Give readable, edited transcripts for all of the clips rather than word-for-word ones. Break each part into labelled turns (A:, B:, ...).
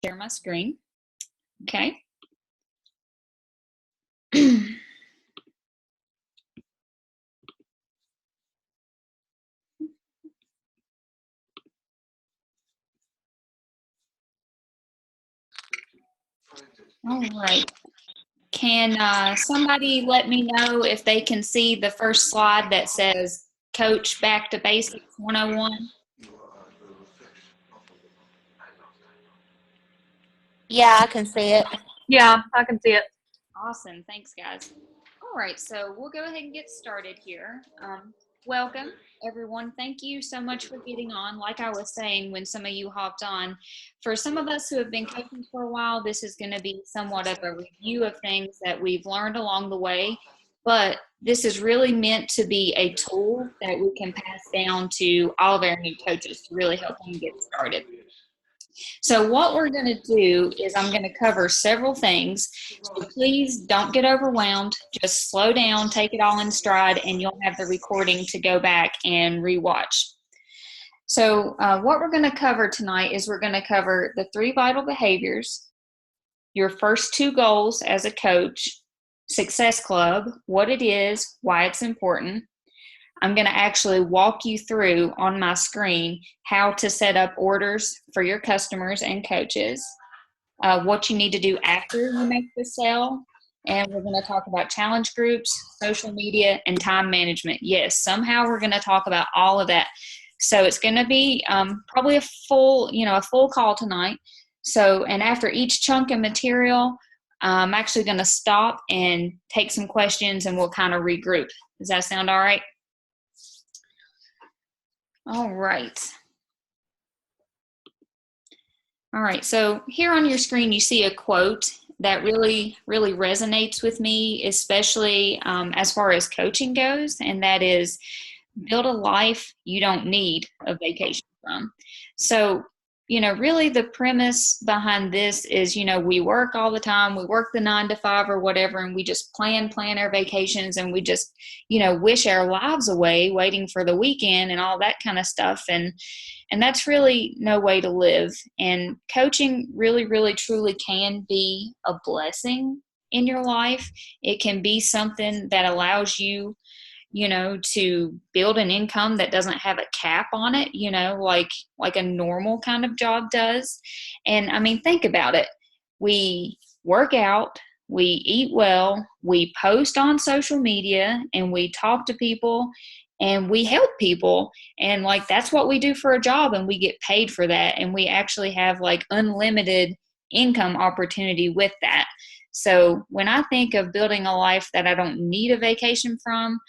A: share my screen. Okay. All right. Can somebody let me know if they can see the first slide that says Coach Back to Basics 101?
B: Yeah, I can see it.
C: Yeah, I can see it.
A: Awesome. Thanks, guys. All right, so we'll go ahead and get started here. Welcome, everyone. Thank you so much for getting on. Like I was saying when some of you hopped on, for some of us who have been coaching for a while, this is going to be somewhat of a review of things that we've learned along the way. But this is really meant to be a tool that we can pass down to all of our new coaches to really help them get started. So what we're going to do is I'm going to cover several things. So please don't get overwhelmed. Just slow down, take it all in stride, and you'll have the recording to go back and rewatch. So what we're going to cover tonight is we're going to cover the 3 vital behaviors, your first 2 goals as a coach, Success Club, what it is, why it's important. I'm going to actually walk you through on my screen how to set up orders for your customers and coaches, what you need to do after you make the sale, and we're going to talk about challenge groups, social media, and time management. Yes, somehow we're going to talk about all of that. So it's going to be probably a full call tonight. So, and after each chunk of material, I'm actually going to stop and take some questions, and we'll kind of regroup. Does that sound all right? All right. All right, so here on your screen you see a quote that really resonates with me, especially as far as coaching goes, and that is, build a life you don't need a vacation from. So, really the premise behind this is, we work all the time, we work the 9 to 5 or whatever, and we just plan our vacations, and we just, wish our lives away waiting for the weekend and all that kind of stuff. And that's really no way to live. And coaching really truly can be a blessing in your life. It can be something that allows you, to build an income that doesn't have a cap on it, like a normal kind of job does. And I mean, think about it. We work out, we eat well, we post on social media, and we talk to people, and we help people, and that's what we do for a job, and we get paid for that, and we actually have unlimited income opportunity with that. So when I think of building a life that I don't need a vacation from,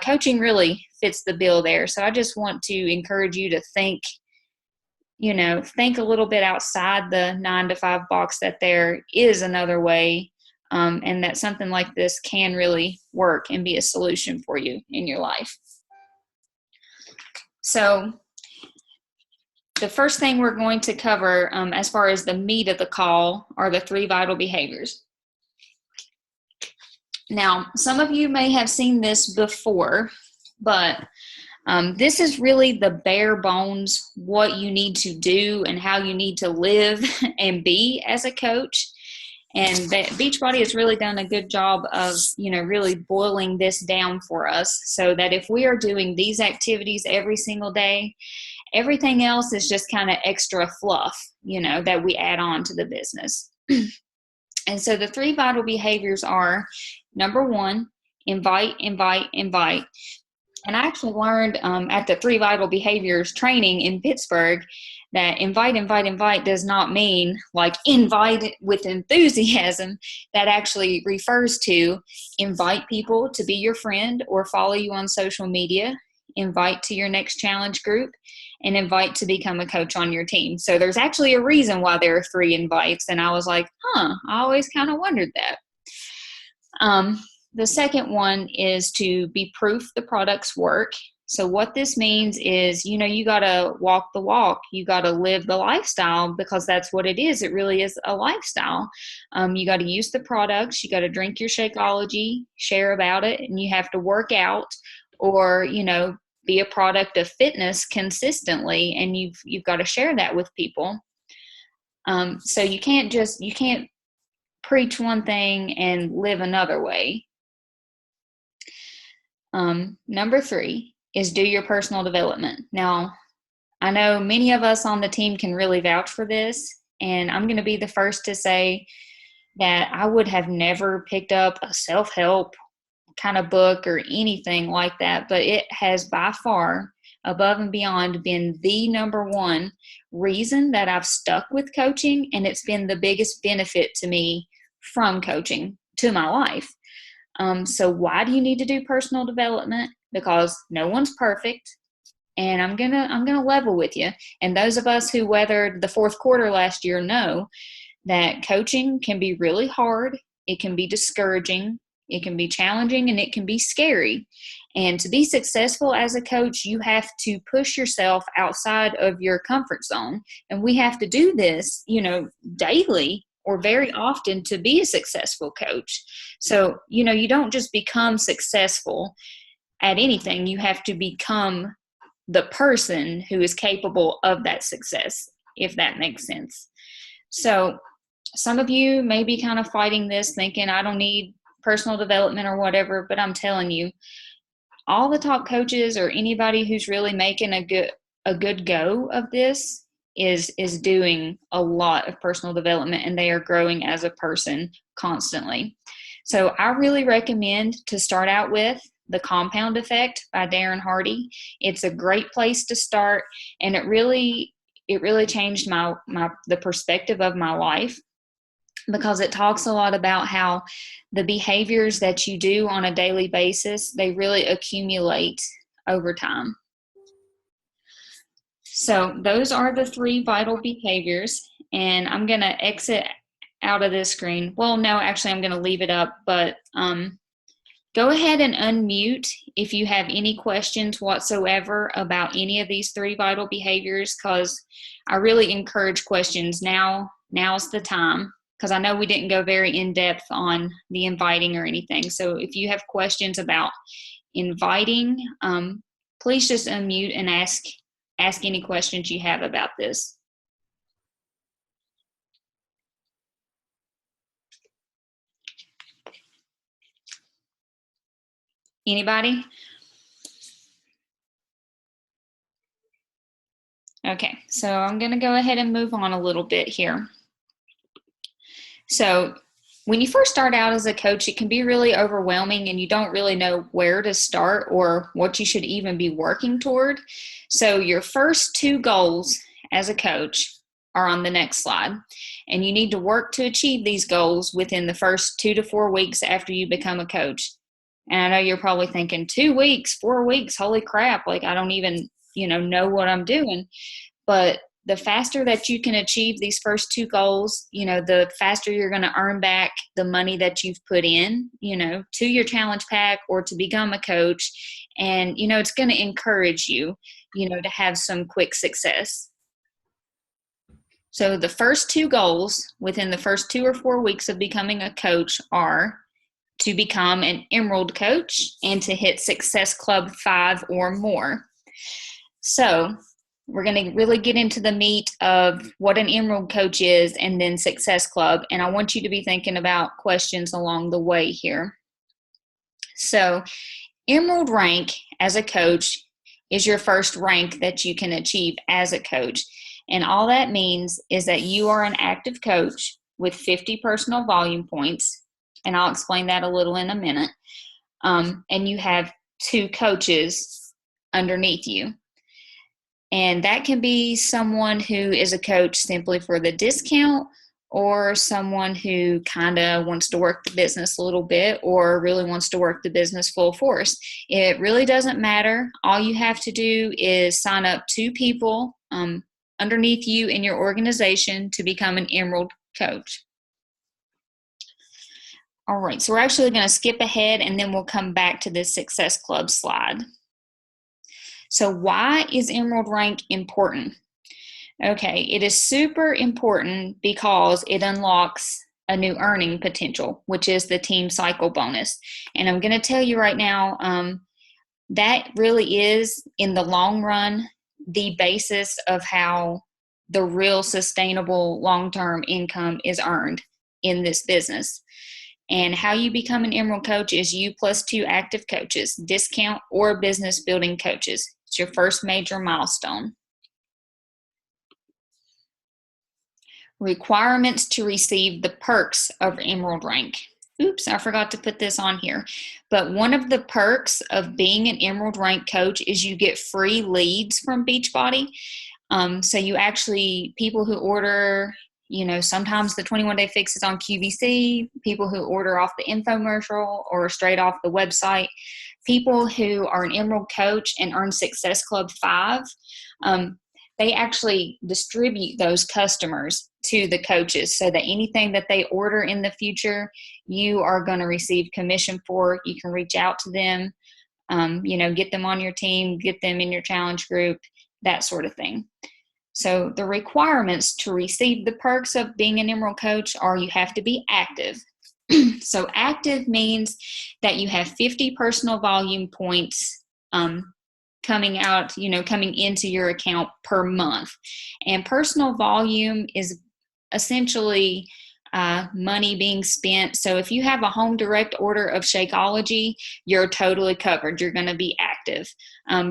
A: coaching really fits the bill there. So I just want to encourage you to think a little bit outside the 9 to 5 box, that there is another way, and that something like this can really work and be a solution for you in your life. So the first thing we're going to cover, as far as the meat of the call, are the 3 vital behaviors. Now, some of you may have seen this before, but this is really the bare bones, what you need to do and how you need to live and be as a coach. And Beachbody has really done a good job of, really boiling this down for us, so that if we are doing these activities every single day, everything else is just kind of extra fluff, that we add on to the business. And so the 3 vital behaviors are, number 1, invite. And I actually learned at the 3 vital behaviors training in Pittsburgh that invite does not mean invite with enthusiasm. That actually refers to invite people to be your friend or follow you on social media, invite to your next challenge group, and invite to become a coach on your team. So there's actually a reason why there are 3 invites. And I was like, I always kind of wondered that. The second one is to be proof the products work. So what this means is, you got to walk the walk. You got to live the lifestyle, because that's what it is. It really is a lifestyle. You got to use the products. You got to drink your Shakeology, share about it, and you have to work out, or, be a product of fitness consistently, and you've got to share that with people. So you can't preach one thing and live another way. Number 3 is do your personal development. Now, I know many of us on the team can really vouch for this, and I'm going to be the first to say that I would have never picked up a self-help kind of book or anything like that, but it has by far, above and beyond, been the number one reason that I've stuck with coaching, and it's been the biggest benefit to me from coaching to my life. So why do you need to do personal development? Because no one's perfect, and I'm gonna level with you. And those of us who weathered the fourth quarter last year know that coaching can be really hard. It can be discouraging. It can be challenging, and it can be scary. And to be successful as a coach, you have to push yourself outside of your comfort zone. And we have to do this, daily or very often to be a successful coach. So, you don't just become successful at anything. You have to become the person who is capable of that success, if that makes sense. So some of you may be kind of fighting this, thinking, I don't need personal development or whatever, but I'm telling you, all the top coaches or anybody who's really making a good go of this is doing a lot of personal development, and they are growing as a person constantly. So I really recommend to start out with The Compound Effect by Darren Hardy. It's a great place to start, and it really changed the perspective of my life, because it talks a lot about how the behaviors that you do on a daily basis, they really accumulate over time. So those are the 3 vital behaviors, and I'm going to exit out of this screen. Well, no, actually, I'm going to leave it up, but go ahead and unmute if you have any questions whatsoever about any of these 3 vital behaviors, because I really encourage questions. Now's the time, because I know we didn't go very in-depth on the inviting or anything. So if you have questions about inviting, please just unmute and ask any questions you have about this. Anybody? Okay, so I'm going to go ahead and move on a little bit here. So when you first start out as a coach, it can be really overwhelming, and you don't really know where to start or what you should even be working toward. So your first 2 goals as a coach are on the next slide, and you need to work to achieve these goals within the first 2 to 4 weeks after you become a coach. And I know you're probably thinking, 2 weeks, 4 weeks, holy crap, like I don't even, know what I'm doing. But the faster that you can achieve these first 2 goals, the faster you're going to earn back the money that you've put in, to your challenge pack or to become a coach. And, it's going to encourage you, to have some quick success. So the first 2 goals within the first 2 or 4 weeks of becoming a coach are to become an Emerald coach and to hit Success Club 5 or more. So we're going to really get into the meat of what an Emerald coach is and then Success Club. And I want you to be thinking about questions along the way here. So Emerald rank as a coach is your first rank that you can achieve as a coach. And all that means is that you are an active coach with 50 personal volume points. And I'll explain that a little in a minute. And you have 2 coaches underneath you. And that can be someone who is a coach simply for the discount, or someone who kind of wants to work the business a little bit or really wants to work the business full force. It really doesn't matter. All you have to do is sign up 2 people underneath you in your organization to become an Emerald coach. All right, so we're actually going to skip ahead, and then we'll come back to this Success Club slide. So why is Emerald rank important? Okay, it is super important because it unlocks a new earning potential, which is the team cycle bonus. And I'm going to tell you right now, that really is, in the long run, the basis of how the real sustainable long-term income is earned in this business. And how you become an Emerald coach is you plus 2 active coaches, discount or business building coaches. It's your first major milestone. Requirements to receive the perks of Emerald rank. Oops, I forgot to put this on here. But one of the perks of being an Emerald rank coach is you get free leads from Beachbody. So you actually, people who order, sometimes the 21-day fix is on QVC, people who order off the infomercial or straight off the website, people who are an Emerald coach and earn Success Club 5, they actually distribute those customers to the coaches so that anything that they order in the future, you are going to receive commission for. You can reach out to them, get them on your team, get them in your challenge group, that sort of thing. So the requirements to receive the perks of being an Emerald coach are you have to be active. So active means that you have 50 personal volume points coming into your account per month. And personal volume is essentially money being spent. So if you have a home direct order of Shakeology, you're totally covered. You're going to be active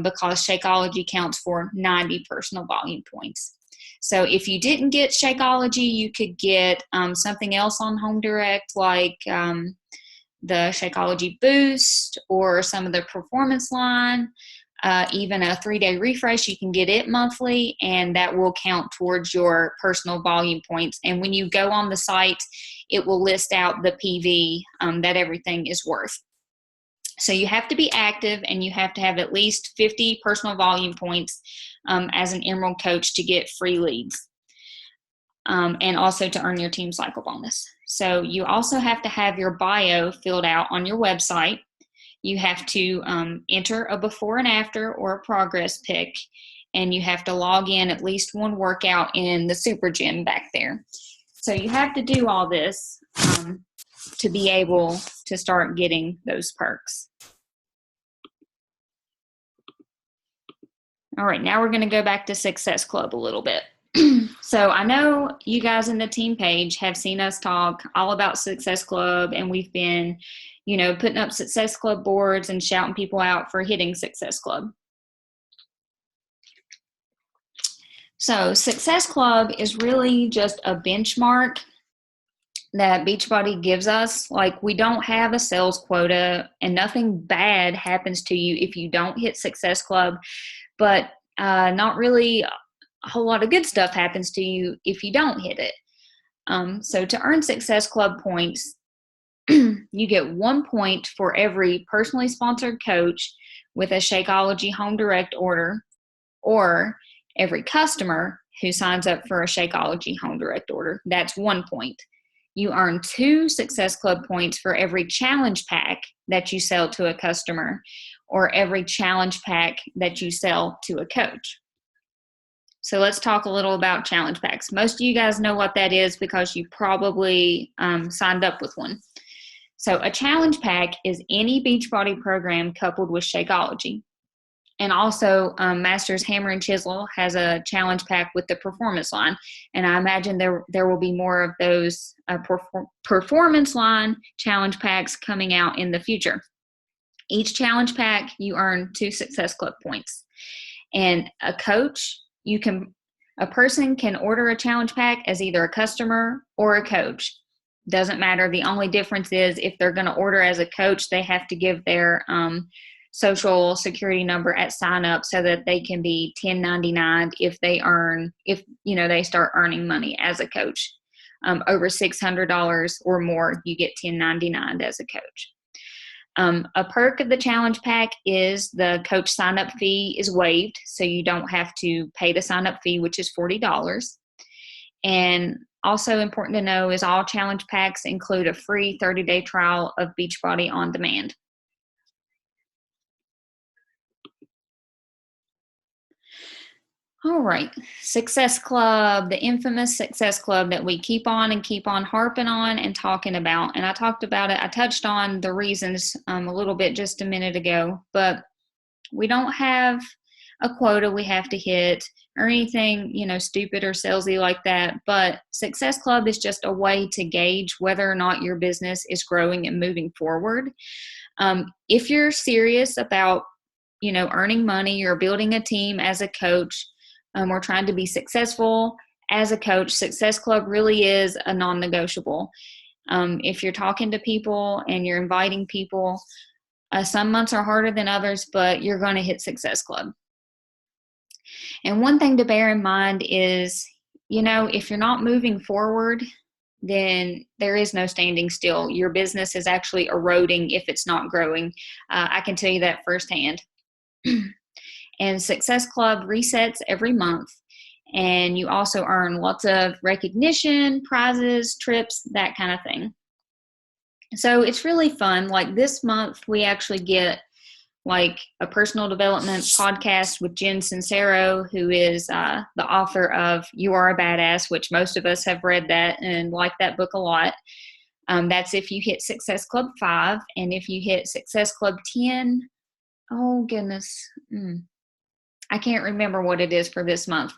A: because Shakeology counts for 90 personal volume points. So if you didn't get Shakeology, you could get something else on home direct like the Shakeology Boost or some of the performance line. Even a 3-day refresh, you can get it monthly, and that will count towards your personal volume points. And when you go on the site, it will list out the PV that everything is worth. So you have to be active, and you have to have at least 50 personal volume points as an Emerald coach to get free leads, and also to earn your team cycle bonus. So you also have to have your bio filled out on your website. You have to enter a before and after or a progress pic, and you have to log in at least one workout in the super gym back there. So you have to do all this to be able to start getting those perks. All right, now we're going to go back to Success Club a little bit. So I know you guys in the team page have seen us talk all about Success Club, and we've been putting up Success Club boards and shouting people out for hitting Success Club. So Success Club is really just a benchmark that Beachbody gives us. Like, we don't have a sales quota, and nothing bad happens to you if you don't hit Success Club, but not really a whole lot of good stuff happens to you if you don't hit it. So to earn Success Club points, you get 1 point for every personally sponsored coach with a Shakeology home direct order, or every customer who signs up for a Shakeology home direct order. That's 1 point. You earn 2 Success Club points for every challenge pack that you sell to a customer, or every challenge pack that you sell to a coach. So let's talk a little about challenge packs. Most of you guys know what that is because you probably signed up with one. So a challenge pack is any Beachbody program coupled with Shakeology. And also Masters Hammer and Chisel has a challenge pack with the performance line. And I imagine there will be more of those performance line challenge packs coming out in the future. Each challenge pack, you earn 2 Success Club points. And a coach, a person can order a challenge pack as either a customer or a coach. Doesn't matter. The only difference is if they're going to order as a coach, they have to give their social security number at sign up so that they can be 1099 if they start earning money as a coach. Over $600 or more, you get 1099 as a coach. A perk of the challenge pack is the coach sign up fee is waived, so you don't have to pay the sign up fee, which is $40. And also important to know is all challenge packs include a free 30-day trial of Beachbody On Demand. All right, Success Club, the infamous Success Club that we keep on harping on and talking about. And I talked about it, I touched on the reasons a little bit just a minute ago, but we don't have a quota we have to hit or anything, stupid or salesy like that. But Success Club is just a way to gauge whether or not your business is growing and moving forward. If you're serious about, earning money or building a team as a coach, or trying to be successful as a coach, Success Club really is a non-negotiable. If you're talking to people and you're inviting people, some months are harder than others, but you're going to hit Success Club. And one thing to bear in mind is, if you're not moving forward, then there is no standing still. Your business is actually eroding if it's not growing. I can tell you that firsthand. And Success Club resets every month. And you also earn lots of recognition, prizes, trips, that kind of thing. So it's really fun. Like this month, we actually get like a personal development podcast with Jen Sincero, who is the author of You Are a Badass, which most of us have read that and like that book a lot. That's if you hit Success Club 5. And if you hit Success Club 10, oh goodness, I can't remember what it is for this month.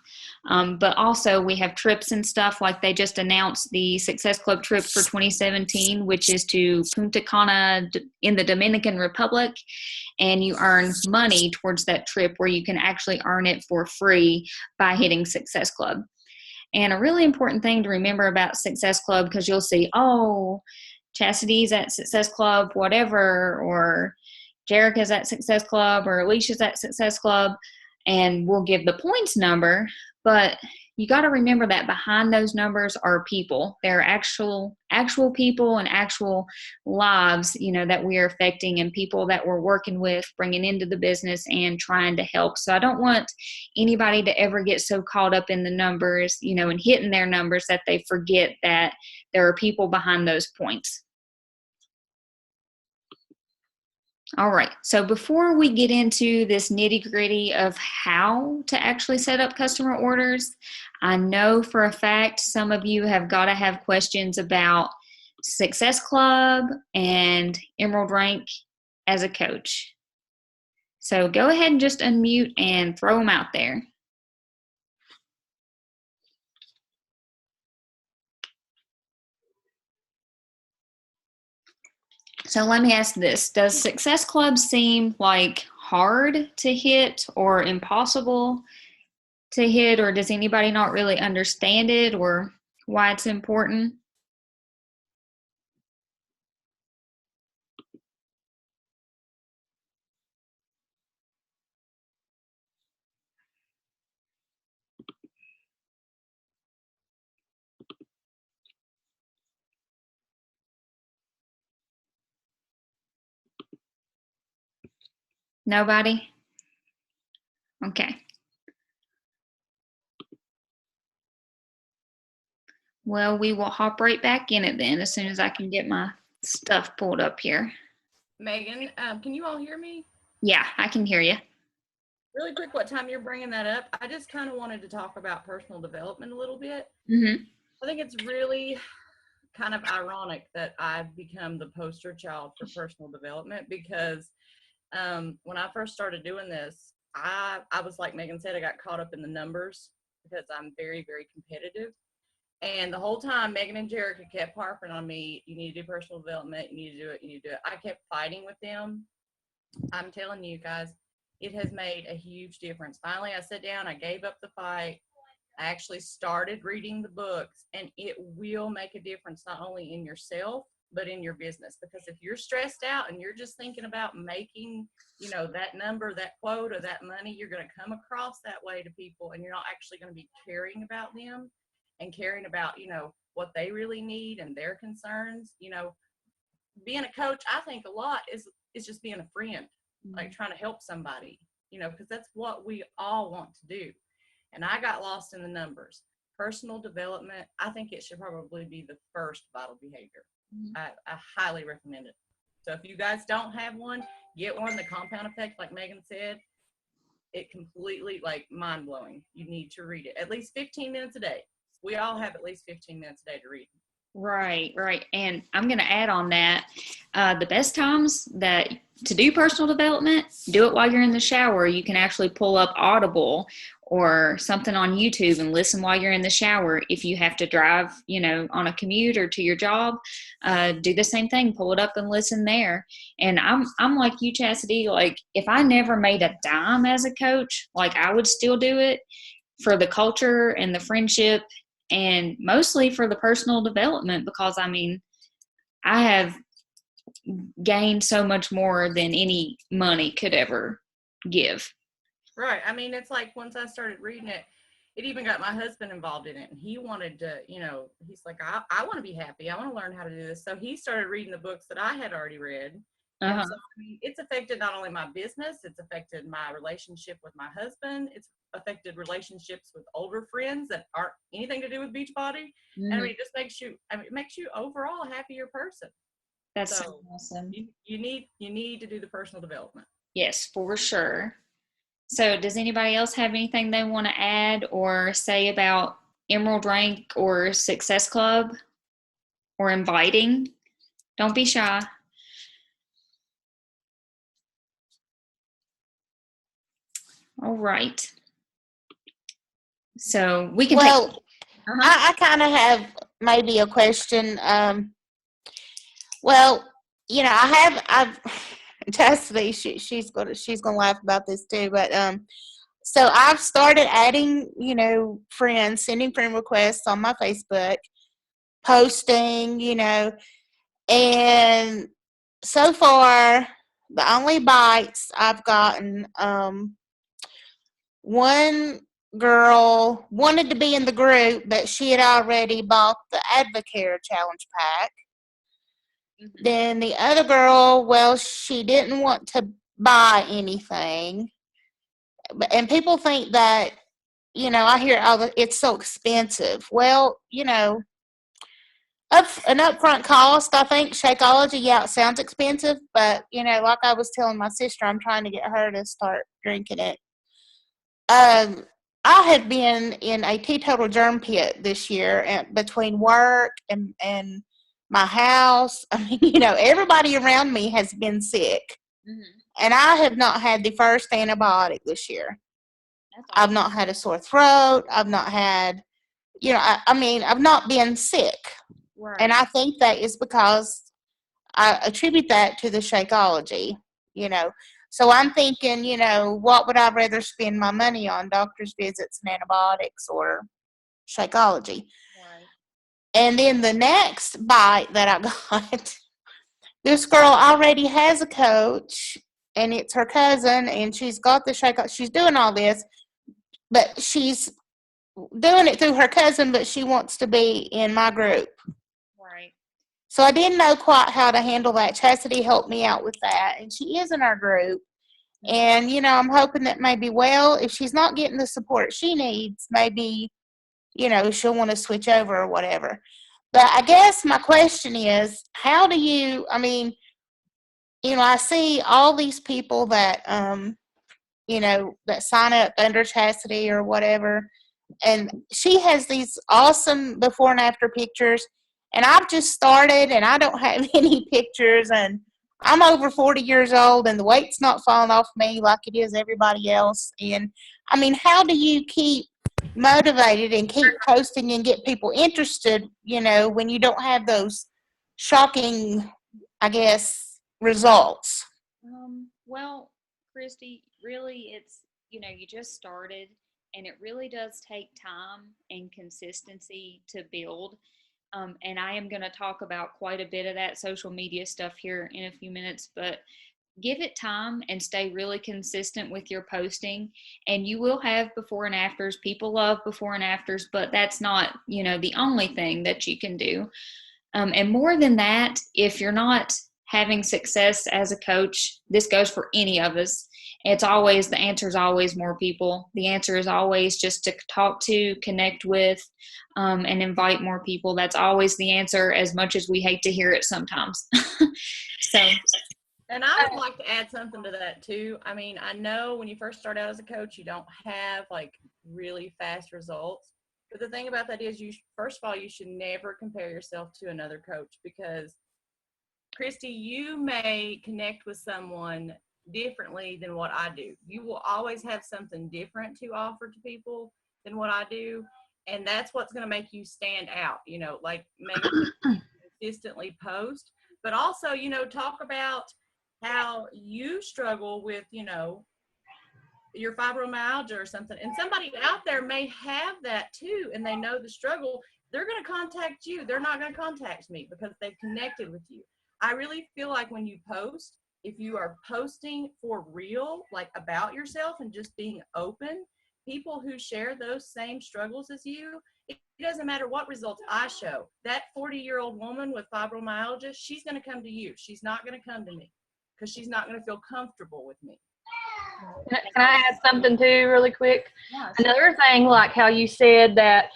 A: But also we have trips and stuff, like they just announced the Success Club trip for 2017, which is to Punta Cana in the Dominican Republic. And you earn money towards that trip where you can actually earn it for free by hitting Success Club. And a really important thing to remember about Success Club, because you'll see, Chastity's at Success Club, whatever, or Jerica's at Success Club, or Alicia's at Success Club, and we'll give the points number, but you got to remember that behind those numbers are people. They're actual people and actual lives, that we are affecting, and people that we're working with, bringing into the business and trying to help. So I don't want anybody to ever get so caught up in the numbers, and hitting their numbers that they forget that there are people behind those points. All right, so before we get into this nitty-gritty of how to actually set up customer orders, I know for a fact some of you have got to have questions about Success Club and Emerald Rank as a coach. So go ahead and just unmute and throw them out there. So let me ask this. Does Success Club seem like hard to hit or impossible to hit, or does anybody not really understand it or why it's important? Nobody? Okay. Well, we will hop right back in it then as soon as I can get my stuff pulled up here.
C: Megan, can you all hear me?
A: Yeah, I can hear you.
C: Really quick, what time you're bringing that up? I just kind of wanted to talk about personal development a little bit.
A: Mm-hmm.
C: I think it's really kind of ironic that I've become the poster child for personal development, because when I first started doing this, I was, like Megan said, I got caught up in the numbers because I'm very, very competitive. And the whole time, Megan and Jerica kept harping on me, you need to do personal development, you need to do it, you need to do it. I kept fighting with them. I'm telling you guys, it has made a huge difference. Finally, I sat down, I gave up the fight. I actually started reading the books, and it will make a difference not only in yourself, but in your business. Because if you're stressed out and you're just thinking about making, that number, that quote, or that money, you're going to come across that way to people, and you're not actually going to be caring about them and caring about, what they really need and their concerns. Being a coach, I think a lot is just being a friend, like trying to help somebody, because that's what we all want to do. And I got lost in the numbers. Personal development, I think it should probably be the first vital behavior. I highly recommend it. So if you guys don't have one, get one. The compound effect, like Megan said, it completely, like, mind-blowing. You need to read it at least 15 minutes a day. We all have at least 15 minutes a day to read.
A: Right. And I'm going to add on that, the best times to do personal development, do it while you're in the shower. You can actually pull up Audible or something on YouTube and listen while you're in the shower. If you have to drive, on a commute or to your job, do the same thing. Pull it up and listen there. And I'm like you, Chastity. Like, if I never made a dime as a coach, like, I would still do it for the culture and the friendship, and mostly for the personal development, because I have gained so much more than any money could ever give.
C: Right. I mean, it's like once I started reading it, it even got my husband involved in it. And he wanted to, he's like, I want to be happy. I want to learn how to do this. So he started reading the books that I had already read.
A: Uh-huh.
C: And so it's affected not only my business, it's affected my relationship with my husband. It's affected relationships with older friends that aren't anything to do with Beachbody.
A: Mm-hmm.
C: And it just it makes you overall a happier person.
A: That's so awesome.
C: You need to do the personal development.
A: Yes, for sure. So does anybody else have anything they want to add or say about Emerald Rank or Success Club or inviting? Don't be shy. All right. So we can
B: I kind of have maybe a question. I've Chastity, she's gonna laugh about this too, but so I've started adding, friends, sending friend requests on my Facebook, posting, and so far the only bites I've gotten, one girl wanted to be in the group, but she had already bought the Advocare Challenge Pack. Mm-hmm. Then the other girl, well, she didn't want to buy anything. And people think that, I hear, it's so expensive. Well, an upfront cost, I think, Shakeology, yeah, it sounds expensive, but, like I was telling my sister, I'm trying to get her to start drinking it. I have been in a teetotal germ pit this year between work and my house. I mean, everybody around me has been sick. Mm-hmm. And I have not had the first antibiotic this year. That's awesome. I've not had a sore throat. I've not had, I've not been sick. Right. And I think that is because I attribute that to the Shakeology, So I'm thinking, what would I rather spend my money on, doctor's visits and antibiotics or Shakeology? Right. And then the next bite that I got, this girl already has a coach, and it's her cousin, and she's got the Shakeology. She's doing all this, but she's doing it through her cousin, but she wants to be in my group. Right. So I didn't know quite how to handle that. Chastity helped me out with that, and she is in our group. And, I'm hoping that maybe, if she's not getting the support she needs, maybe, she'll want to switch over or whatever. But I guess my question is, how do you, I see all these people that, that sign up under Chastity or whatever, and she has these awesome before and after pictures, and I've just started, and I don't have any pictures, and I'm over 40 years old, and the weight's not falling off me like it is everybody else. And, how do you keep motivated and keep posting and get people interested, when you don't have those shocking, I guess, results?
A: Well, Christy, really, it's, you just started, and it really does take time and consistency to build. And I am going to talk about quite a bit of that social media stuff here in a few minutes, but give it time and stay really consistent with your posting, and you will have before and afters. People love before and afters, but that's not, the only thing that you can do. And more than that, if you're not having success as a coach, this goes for any of us. The answer is always more people. The answer is always just to talk to, connect with, and invite more people. That's always the answer, as much as we hate to hear it sometimes.
C: And I would like to add something to that too. I know when you first start out as a coach, you don't have like really fast results. But the thing about that is, first of all, you should never compare yourself to another coach, because Christy, you may connect with someone differently than what I do. You will always have something different to offer to people than what I do. And that's what's going to make you stand out. You know, like Megan said, consistently post, but also, you know, talk about how you struggle with, you know, your fibromyalgia or something. And somebody out there may have that too, and they know the struggle. They're going to contact you. They're not going to contact me because they've connected with you. I really feel like when you post, if you are posting for real, like about yourself and just being open, people who share those same struggles as you, it doesn't matter what results I show. That 40-year-old woman with fibromyalgia, she's going to come to you. She's not going to come to me because she's not going to feel comfortable with me.
D: Can I add something too really quick?
C: Yeah,
D: Another thing, like how you said that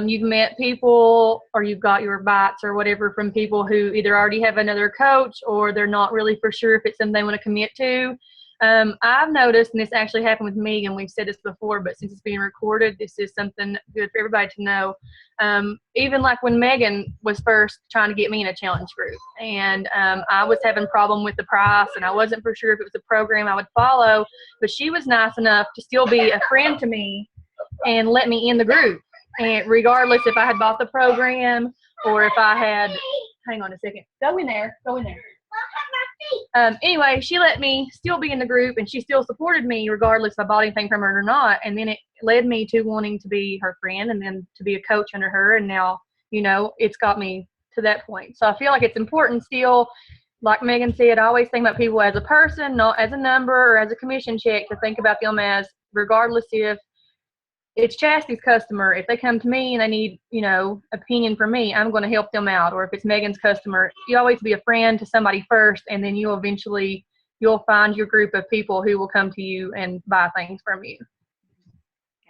D: you've met people or you've got your bites or whatever from people who either already have another coach or they're not really for sure if it's something they want to commit to. I've noticed, and this actually happened with me, and we've said this before, but since it's being recorded, this is something good for everybody to know. Even like when Megan was first trying to get me in a challenge group, and I was having a problem with the price, and I wasn't for sure if it was a program I would follow, but she was nice enough to still be a friend to me and let me in the group. And regardless if I had bought the program or if I had, hang on a second, go in there. Anyway, she let me still be in the group, and she still supported me regardless if I bought anything from her or not. And then it led me to wanting to be her friend and then to be a coach under her. And now, you know, it's got me to that point. So I feel like it's important still, like Megan said, I always think about people as a person, not as a number or as a commission check, to think about them as, regardless if it's Chastity's customer, if they come to me and they need, you know, opinion from me, I'm going to help them out. Or if it's Megan's customer, you always be a friend to somebody first, and then you'll find your group of people who will come to you and buy things from you.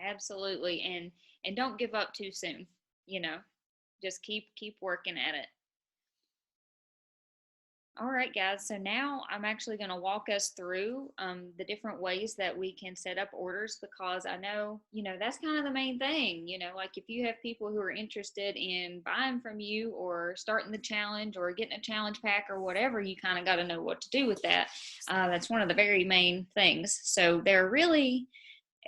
A: Absolutely. And don't give up too soon, you know, just keep working at it. All right, guys. So now I'm actually going to walk us through the different ways that we can set up orders, because I know, you know, that's kind of the main thing. You know, like if you have people who are interested in buying from you or starting the challenge or getting a challenge pack or whatever, you kind of got to know what to do with that. That's one of the very main things. So there are really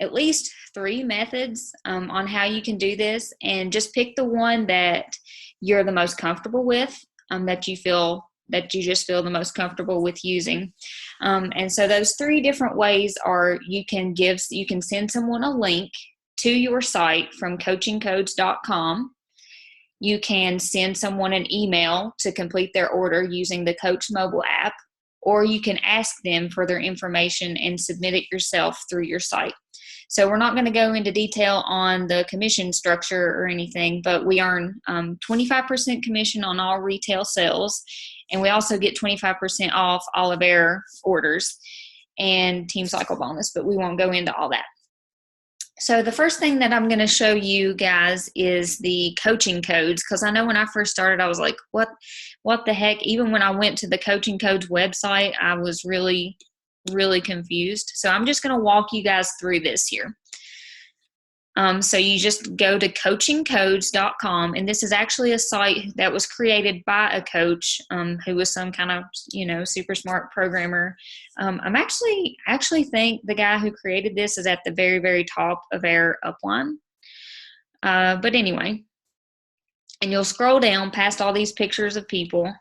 A: at least 3 methods on how you can do this, and just pick the one that you're the most comfortable with, that you just feel the most comfortable with using. And so those 3 different ways are, you can send someone a link to your site from coachingcodes.com. You can send someone an email to complete their order using the Coach mobile app, or you can ask them for their information and submit it yourself through your site. So we're not going to go into detail on the commission structure or anything, but we earn 25% commission on all retail sales, and we also get 25% off all of our orders and Team Cycle bonus, but we won't go into all that. So the first thing that I'm going to show you guys is the coaching codes, because I know when I first started, I was like, what the heck? Even when I went to the Coaching Codes website, I was really confused. So I'm just going to walk you guys through this here. So you just go to coachingcodes.com, and this is actually a site that was created by a coach who was some kind of, you know, super smart programmer. I actually think the guy who created this is at the very, very top of our upline. But anyway, and you'll scroll down past all these pictures of people.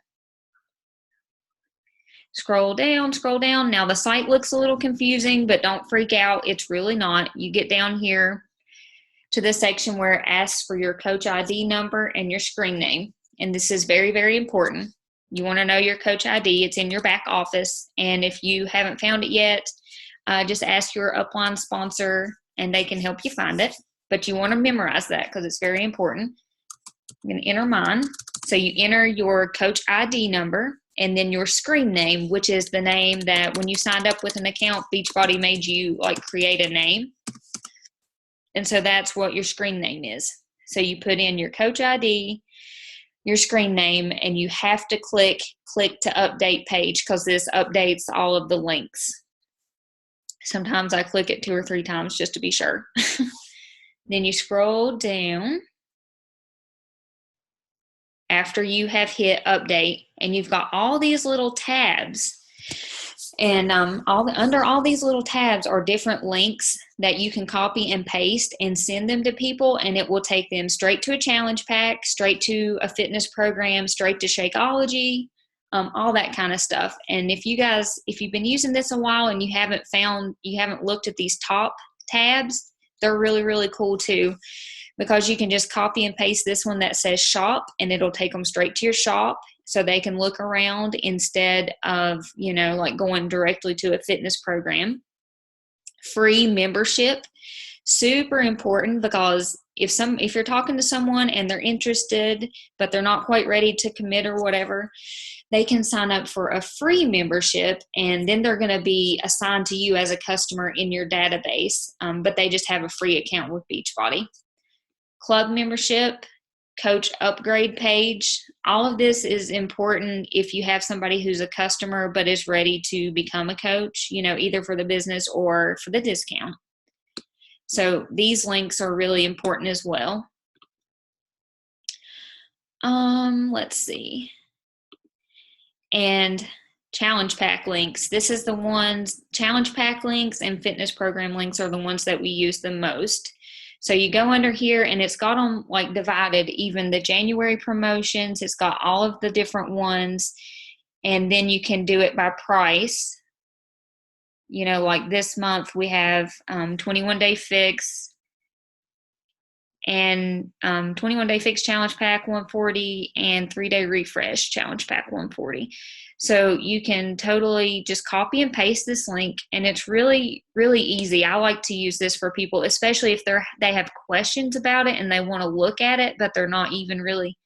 A: Scroll down. Now the site looks a little confusing, but don't freak out. It's really not. You get down here to this section where it asks for your coach ID number and your screen name. And this is very, very important. You want to know your coach ID. It's in your back office. And if you haven't found it yet, just ask your upline sponsor and they can help you find it. But you want to memorize that because it's very important. I'm going to enter mine. So you enter your coach ID number and then your screen name, which is the name that when you signed up with an account, Beachbody made you like create a name. And so that's what your screen name is. So you put in your coach ID, your screen name, and you have to click to update page because this updates all of the links. Sometimes I click it 2 or 3 times just to be sure. Then you scroll down after you have hit update, and you've got all these little tabs. And under all these little tabs are different links that you can copy and paste and send them to people, and it will take them straight to a challenge pack, straight to a fitness program, straight to Shakeology, all that kind of stuff. And if you've been using this a while and you haven't looked at these top tabs, they're really, really cool too, because you can just copy and paste this one that says shop, and it'll take them straight to your shop so they can look around instead of, like going directly to a fitness program. Free membership, super important, because if you're talking to someone and they're interested, but they're not quite ready to commit or whatever, they can sign up for a free membership, and then they're going to be assigned to you as a customer in your database, but they just have a free account with Beachbody. Club membership, coach upgrade page. All of this is important if you have somebody who's a customer but is ready to become a coach, either for the business or for the discount. So these links are really important as well. Let's see. And challenge pack links. This is the ones, challenge pack links and fitness program links are the ones that we use the most. So you go under here and it's got them like divided, even the January promotions, it's got all of the different ones, and then you can do it by price. Like this month we have 21-day fix and 21-day fix challenge pack 140 and 3-day refresh challenge pack 140. So you can totally just copy and paste this link, and it's really, really easy. I like to use this for people, especially if they have questions about it and they want to look at it, but they're not even really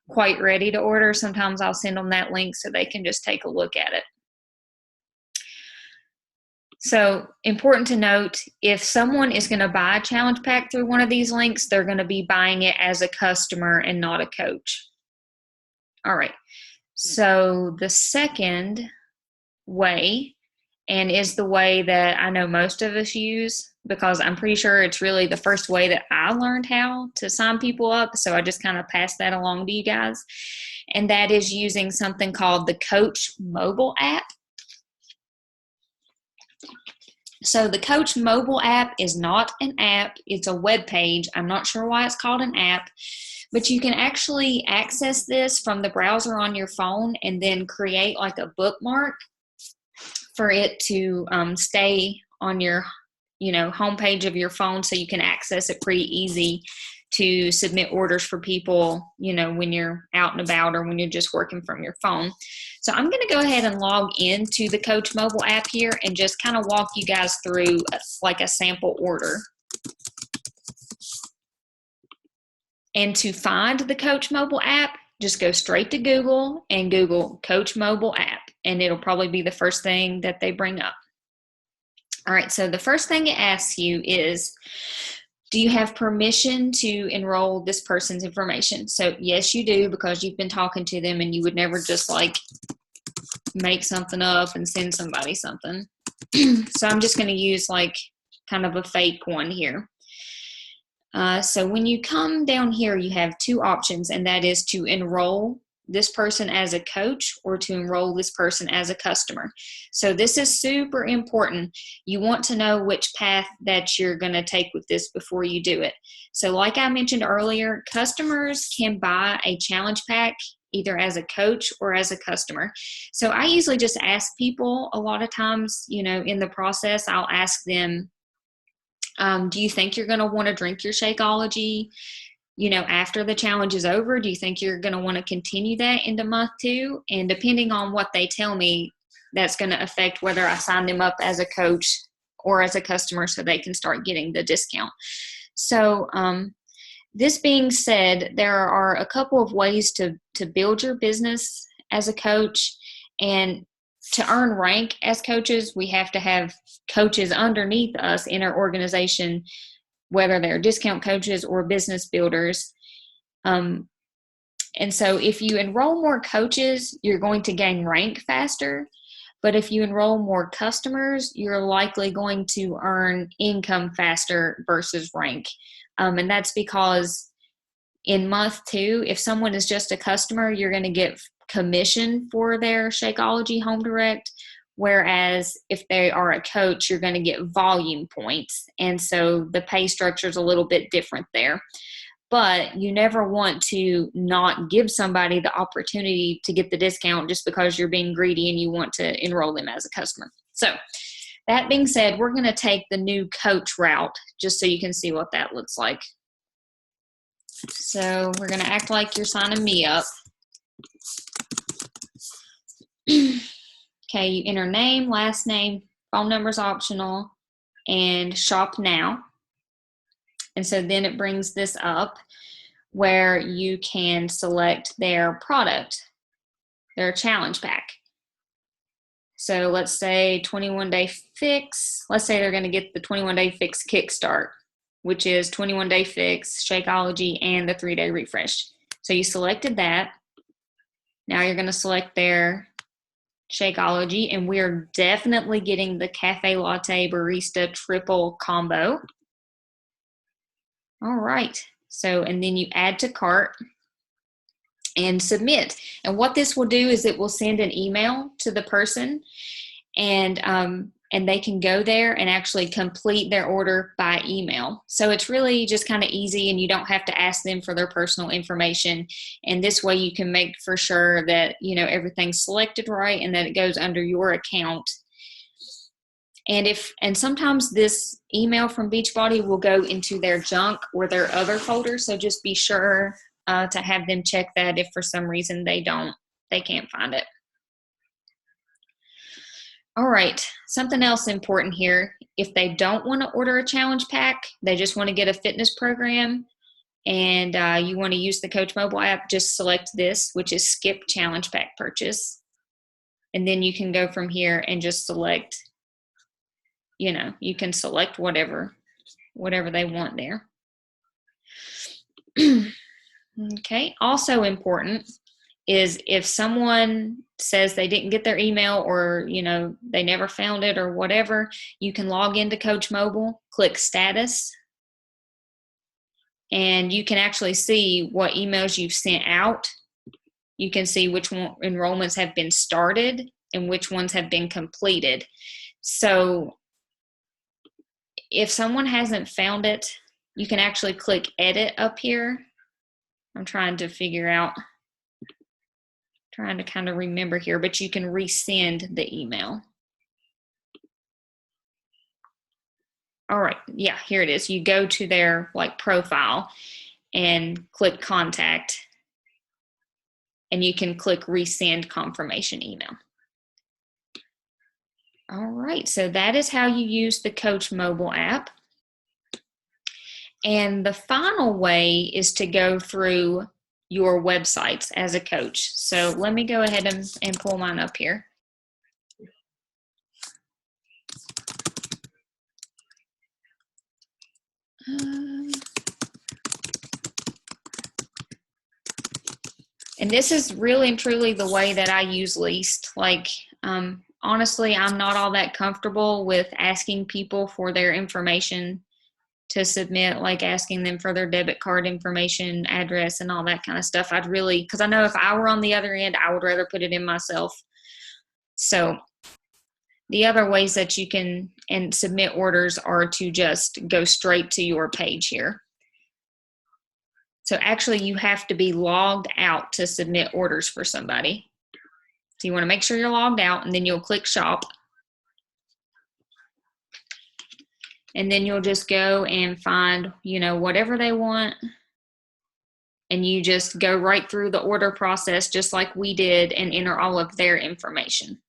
A: quite ready to order. Sometimes I'll send them that link so they can just take a look at it. So important to note, if someone is going to buy a challenge pack through one of these links, they're going to be buying it as a customer and not a coach. All right. So the second way, and is the way that I know most of us use, because I'm pretty sure it's really the first way that I learned how to sign people up. So I just kind of passed that along to you guys. And that is using something called the Coach mobile app. So the Coach mobile app is not an app, it's a web page. I'm not sure why it's called an app, but you can actually access this from the browser on your phone and then create like a bookmark for it to stay on your homepage of your phone, so you can access it pretty easy to submit orders for people, when you're out and about or when you're just working from your phone. So I'm going to go ahead and log into the Coach mobile app here and just kind of walk you guys through like a sample order. And to find the Coach mobile app, just go straight to Google and Google Coach mobile app, and it'll probably be the first thing that they bring up. All right, so the first thing it asks you is, do you have permission to enroll this person's information? So yes, you do, because you've been talking to them and you would never just like make something up and send somebody something. So I'm just going to use like kind of a fake one here. So when you come down here, you have two options, and that is to enroll this person as a coach or to enroll this person as a customer. So this is super important. You want to know which path that you're going to take with this before you do it. So like I mentioned earlier, customers can buy a challenge pack either as a coach or as a customer. So I usually just ask people a lot of times, in the process, I'll ask them, do you think you're going to want to drink your Shakeology, after the challenge is over? Do you think you're going to want to continue that into month 2? And depending on what they tell me, that's going to affect whether I sign them up as a coach or as a customer so they can start getting the discount. So this being said, there are a couple of ways to build your business as a coach. And to earn rank as coaches, we have to have coaches underneath us in our organization, whether they're discount coaches or business builders. And so if you enroll more coaches, you're going to gain rank faster. But if you enroll more customers, you're likely going to earn income faster versus rank. And that's because in month 2, if someone is just a customer, you're going to get commission for their Shakeology Home Direct, Whereas if they are a coach, you're going to get volume points. And so the pay structure is a little bit different there. But you never want to not give somebody the opportunity to get the discount just because you're being greedy and you want to enroll them as a customer. So that being said, we're going to take the new coach route just so you can see what that looks like. So we're going to act like you're signing me up. Okay, you enter name, last name, phone number's optional, and shop now. And so then it brings this up where you can select their product, their challenge pack. So let's say 21-day fix. Let's say they're going to get the 21-day fix kickstart, which is 21-day fix, Shakeology, and the 3-day refresh. So you selected that. Now you're going to select their Shakeology, and we're definitely getting the cafe latte barista triple combo. All right. So, and then you add to cart and submit. And what this will do is it will send an email to the person, and they can go there and actually complete their order by email. So it's really just kind of easy, and you don't have to ask them for their personal information. And this way you can make for sure that, you know, everything's selected right and that it goes under your account. And sometimes this email from Beachbody will go into their junk or their other folder. So just be sure to have them check that if for some reason they can't find it. All right, something else important here. If they don't want to order a challenge pack, they just want to get a fitness program, and you want to use the Coach Mobile app, just select this, which is skip challenge pack purchase. And then you can go from here and just select, you know, you can select whatever they want there. Okay, also important is if someone says they didn't get their email, or, you know, they never found it or whatever, you can log into Coach Mobile, click status, and you can actually see what emails you've sent out. You can see which enrollments have been started and which ones have been completed. So if someone hasn't found it, you can actually click edit up here. I'm trying to kind of remember here, but you can resend the email. All right, yeah, here it is. You go to their profile and click contact, and you can click resend confirmation email. All right, so that is how you use the Coach Mobile app. And the final way is to go through your websites as a coach. So let me go ahead and pull mine up here. And this is really and truly the way that I use least. Honestly, I'm not all that comfortable with asking people for their information to submit, like asking them for their debit card information, address, and all that kind of stuff. Because I know if I were on the other end, I would rather put it in myself. So the other ways that you can submit orders are to just go straight to your page here. So actually you have to be logged out to submit orders for somebody. So you want to make sure you're logged out, and then you'll click shop. And then you'll just go and find, whatever they want. And you just go right through the order process just like we did and enter all of their information.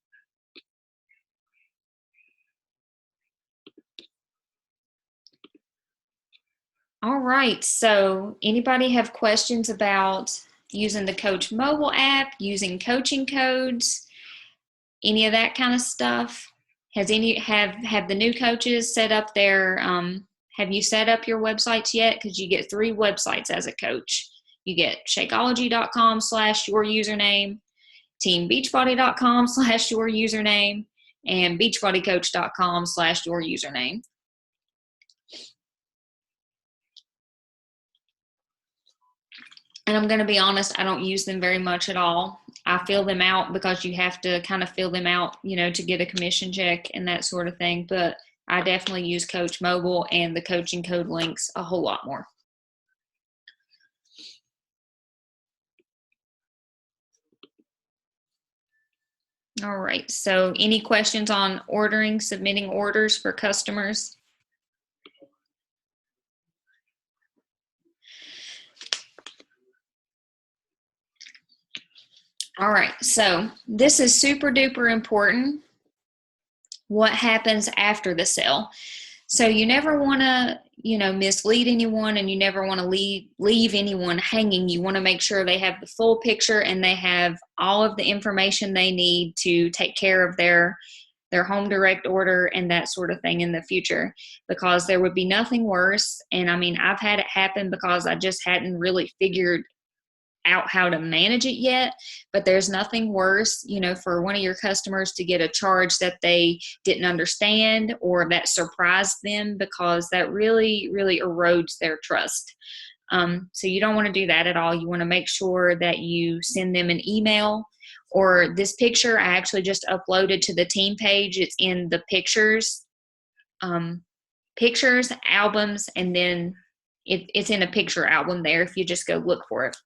A: All right, so anybody have questions about using the Coach Mobile app, using coaching codes, any of that kind of stuff? Have the new coaches set up their, have you set up your websites yet? Because you get 3 websites as a coach. You get Shakeology.com/your username, TeamBeachbody.com/your username, and BeachbodyCoach.com/your username. And I'm going to be honest, I don't use them very much at all. I fill them out because you have to kind of fill them out, you know, to get a commission check and that sort of thing. But I definitely use Coach Mobile and the coaching code links a whole lot more. All right, so any questions on ordering, submitting orders for customers? All right, so this is super duper important. What happens after the sale? So you never want to, you know, mislead anyone, and you never want to leave anyone hanging. You want to make sure they have the full picture and they have all of the information they need to take care of their home direct order and that sort of thing in the future, because there would be nothing worse. And I mean, I've had it happen because I just hadn't really figured out how to manage it yet, but there's nothing worse, you know, for one of your customers to get a charge that they didn't understand or that surprised them, because that really, really erodes their trust. So you don't want to do that at all. You want to make sure that you send them an email, or this picture I actually just uploaded to the team page. It's in the pictures, albums, and then it's in a picture album there if you just go look for it.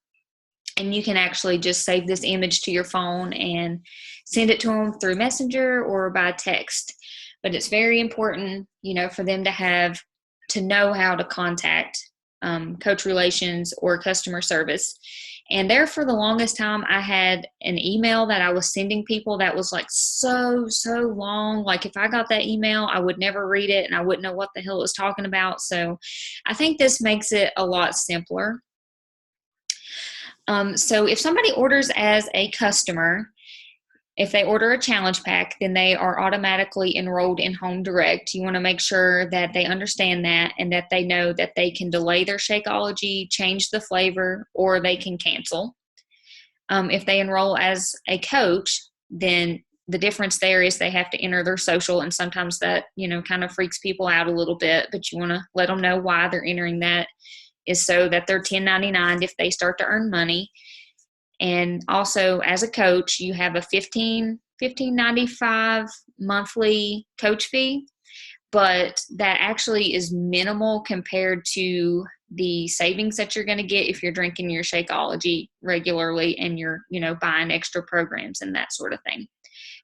A: And you can actually just save this image to your phone and send it to them through Messenger or by text. But it's very important, you know, for them to know how to contact Coach Relations or customer service. And there, for the longest time, I had an email that I was sending people that was like so long. Like if I got that email, I would never read it and I wouldn't know what the hell it was talking about. So I think this makes it a lot simpler. So if somebody orders as a customer, if they order a challenge pack, then they are automatically enrolled in Home Direct. You want to make sure that they understand that and that they know that they can delay their Shakeology, change the flavor, or they can cancel. If they enroll as a coach, then the difference there is they have to enter their social, and sometimes that, you know, kind of freaks people out a little bit, but you want to let them know why they're entering that is so that they're 1099 if they start to earn money. And also, as a coach, you have a $15.95 monthly coach fee, but that actually is minimal compared to the savings that you're going to get if you're drinking your Shakeology regularly and you're, you know, buying extra programs and that sort of thing.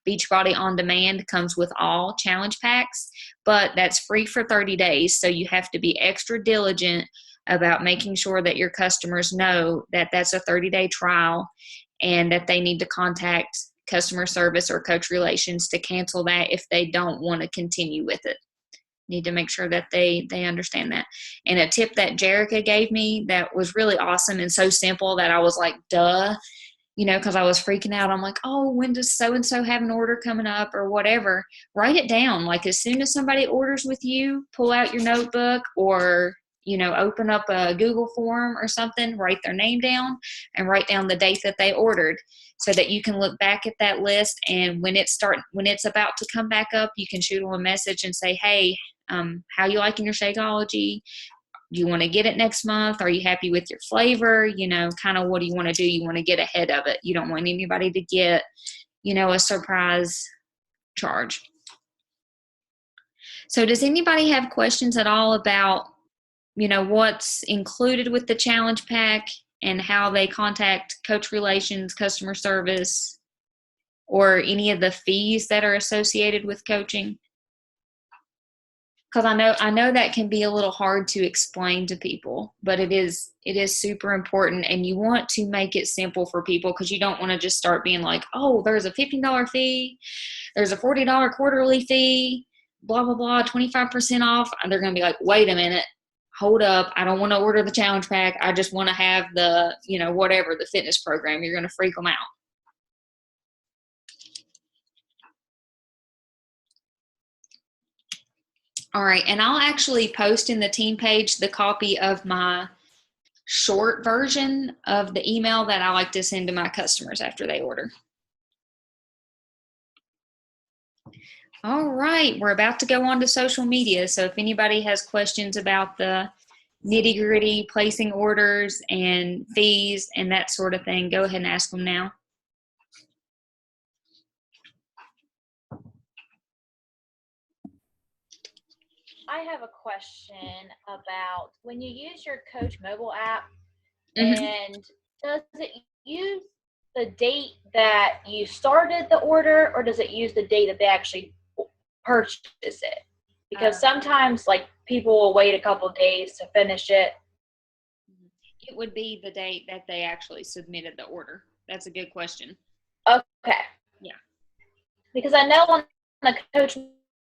A: Beachbody On Demand comes with all challenge packs, but that's free for 30 days. So you have to be extra diligent about making sure that your customers know that that's a 30-day trial and that they need to contact customer service or Coach Relations to cancel that if they don't want to continue with it. Need to make sure that they understand that. And a tip that Jerica gave me that was really awesome and so simple that I was like, duh, you know, because I was freaking out. I'm like, oh, when does so-and-so have an order coming up or whatever? Write it down. Like as soon as somebody orders with you, pull out your notebook or, you know, open up a Google form or something, write their name down and write down the date that they ordered so that you can look back at that list. And when it's about to come back up, you can shoot them a message and say, hey, how you liking your Shakeology? Do you want to get it next month? Are you happy with your flavor? You know, kind of what do you want to do? You want to get ahead of it. You don't want anybody to get, you know, a surprise charge. So does anybody have questions at all about, you know, what's included with the challenge pack and how they contact Coach Relations, customer service, or any of the fees that are associated with coaching? Because I know that can be a little hard to explain to people, but it is super important, and you want to make it simple for people because you don't want to just start being like, oh, there's a $15 fee, there's a $40 quarterly fee, blah, blah, blah, 25% off. And they're going to be like, wait a minute, hold up. I don't want to order the challenge pack. I just want to have the, you know, whatever, the fitness program. You're going to freak them out. All right, and I'll actually post in the team page the copy of my short version of the email that I like to send to my customers after they order. All right, we're about to go on to social media. So if anybody has questions about the nitty-gritty, placing orders and fees and that sort of thing, go ahead and ask them now.
E: I have a question about when you use your Coach mobile app,
A: Mhm.
E: and does it use the date that you started the order, or does it use the date that they actually purchase it? Because sometimes, like, people will wait a couple days to finish it.
A: It would be the date that they actually submitted the order. That's a good question.
E: Okay.
A: Yeah.
E: Because I know on the Coach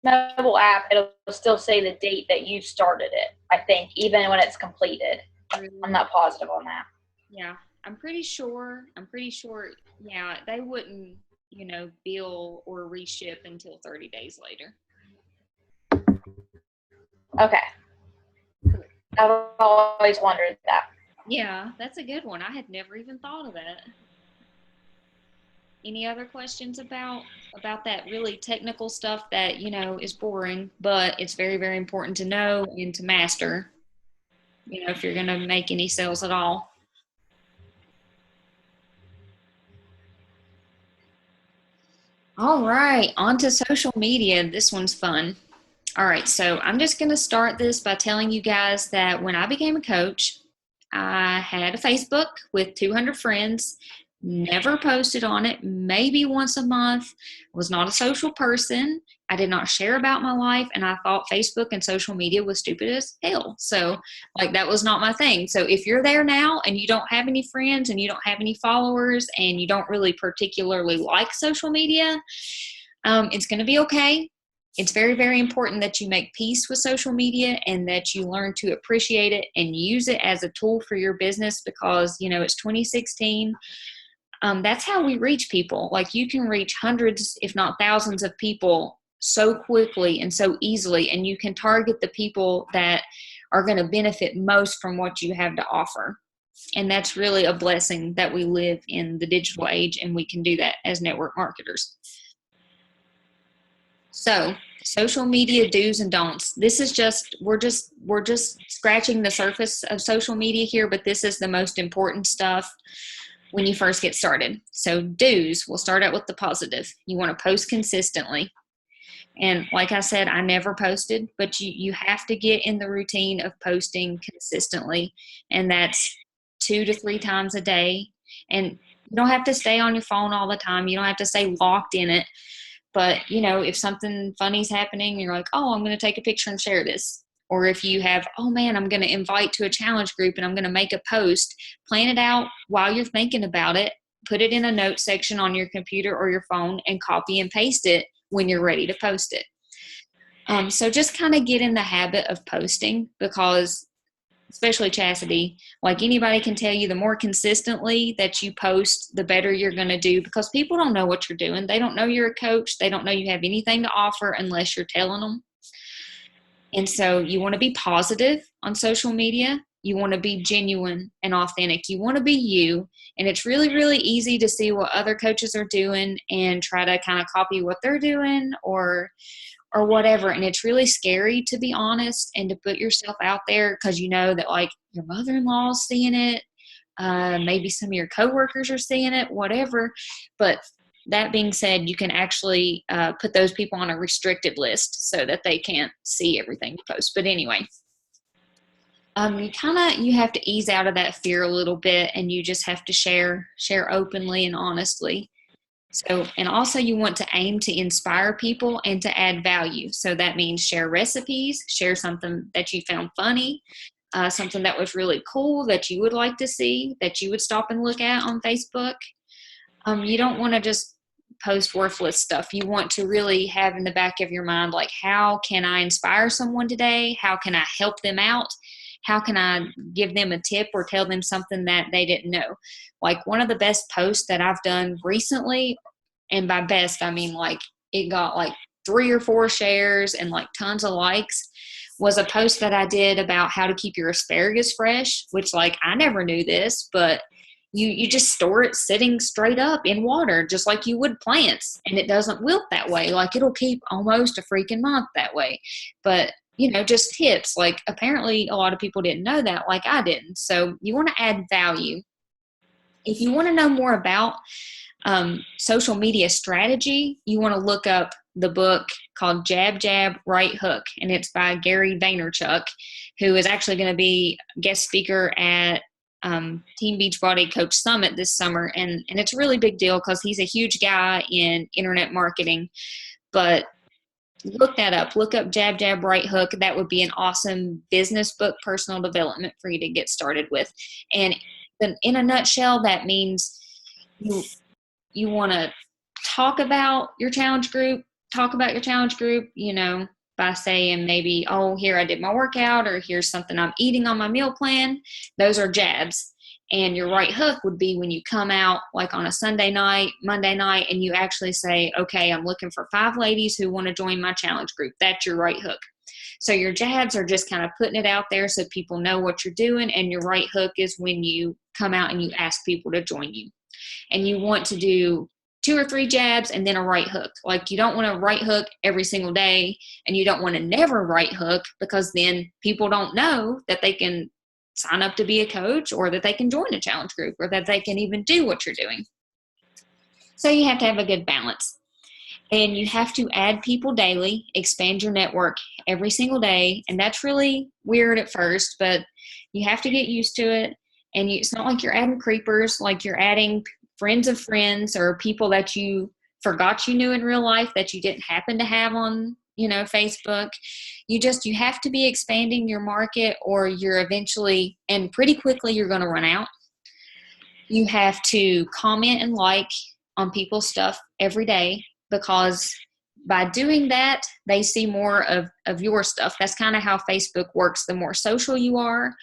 E: mobile app, it'll still say the date that you started it, I think, even when it's completed. I'm not positive on that.
A: Yeah, I'm pretty sure. Yeah, they wouldn't, bill or reship until 30 days later.
E: Okay. I've always wondered that.
A: Yeah, that's a good one. I had never even thought of that. Any other questions about that really technical stuff that, is boring, but it's very, very important to know and to master, if you're going to make any sales at all. All right, on to social media. This one's fun. All right, so I'm just going to start this by telling you guys that when I became a coach, I had a Facebook with 200 friends, never posted on it, maybe once a month, was not a social person. I did not share about my life, and I thought Facebook and social media was stupid as hell. So, that was not my thing. So if you're there now and you don't have any friends and you don't have any followers and you don't really particularly like social media, it's going to be okay. It's very, very important that you make peace with social media and that you learn to appreciate it and use it as a tool for your business because, it's 2016. That's how we reach people. You can reach hundreds, if not thousands of people so quickly and so easily, and you can target the people that are going to benefit most from what you have to offer. And that's really a blessing that we live in the digital age, and we can do that as network marketers. So, social media do's and don'ts. This is we're just scratching the surface of social media here, but this is the most important stuff when you first get started. So do's, we'll start out with the positive. You want to post consistently. And like I said, I never posted, but you have to get in the routine of posting consistently. And that's 2 to 3 times a day. And you don't have to stay on your phone all the time. You don't have to stay locked in it. But, if something funny's happening, you're like, oh, I'm going to take a picture and share this. Or if you have, oh man, I'm going to invite to a challenge group and I'm going to make a post, plan it out while you're thinking about it, put it in a note section on your computer or your phone and copy and paste it when you're ready to post it. So just kind of get in the habit of posting because, especially Chastity, anybody can tell you, the more consistently that you post, the better you're going to do because people don't know what you're doing. They don't know you're a coach. They don't know you have anything to offer unless you're telling them. And so you want to be positive on social media. You want to be genuine and authentic. You want to be you. And it's really, really easy to see what other coaches are doing and try to kind of copy what they're doing or whatever. And it's really scary, to be honest, and to put yourself out there because you know that your mother-in-law is seeing it. Maybe some of your coworkers are seeing it, whatever. But that being said, you can actually put those people on a restricted list so that they can't see everything you post. But anyway, you have to ease out of that fear a little bit, and you just have to share openly and honestly. So, and also you want to aim to inspire people and to add value. So that means share recipes, share something that you found funny, something that was really cool that you would like to see, that you would stop and look at on Facebook. You don't want to just post worthless stuff. You want to really have in the back of your mind, how can I inspire someone today? How can I help them out? How can I give them a tip or tell them something that they didn't know? One of the best posts that I've done recently, and by best, I mean it got 3 or 4 shares and tons of likes, was a post that I did about how to keep your asparagus fresh, which I never knew this, but you just store it sitting straight up in water, just like you would plants, and it doesn't wilt that way. It'll keep almost a freaking month that way. But, just tips. Apparently a lot of people didn't know that, I didn't. So you want to add value. If you want to know more about Social media strategy, you want to look up the book called Jab, Jab, Right Hook, and it's by Gary Vaynerchuk, who is actually going to be guest speaker at Team Beachbody Coach Summit this summer. And it's a really big deal because he's a huge guy in internet marketing. But look that up. Look up Jab, Jab, Right Hook. That would be an awesome business book, personal development for you to get started with. And in a nutshell, that means you want to talk about your challenge group, by saying maybe, oh, here I did my workout, or here's something I'm eating on my meal plan. Those are jabs. And your right hook would be when you come out like on a Sunday night, Monday night, and you actually say, okay, I'm looking for 5 ladies who want to join my challenge group. That's your right hook. So your jabs are just kind of putting it out there so people know what you're doing. And your right hook is when you come out and you ask people to join you. And you want to do 2 or 3 jabs and then a right hook. Like, you don't want to right hook every single day, and you don't want to never right hook, because then people don't know that they can sign up to be a coach, or that they can join a challenge group, or that they can even do what you're doing. So you have to have a good balance. And you have to add people daily, expand your network every single day. And that's really weird at first, but you have to get used to it. And it's not like you're adding creepers, like you're adding friends of friends, or people that you forgot you knew in real life that you didn't happen to have on, Facebook. You have to be expanding your market, or you're eventually, and pretty quickly, you're going to run out. You have to comment and like on people's stuff every day, because by doing that, they see more of your stuff. That's kind of how Facebook works. The more social you are,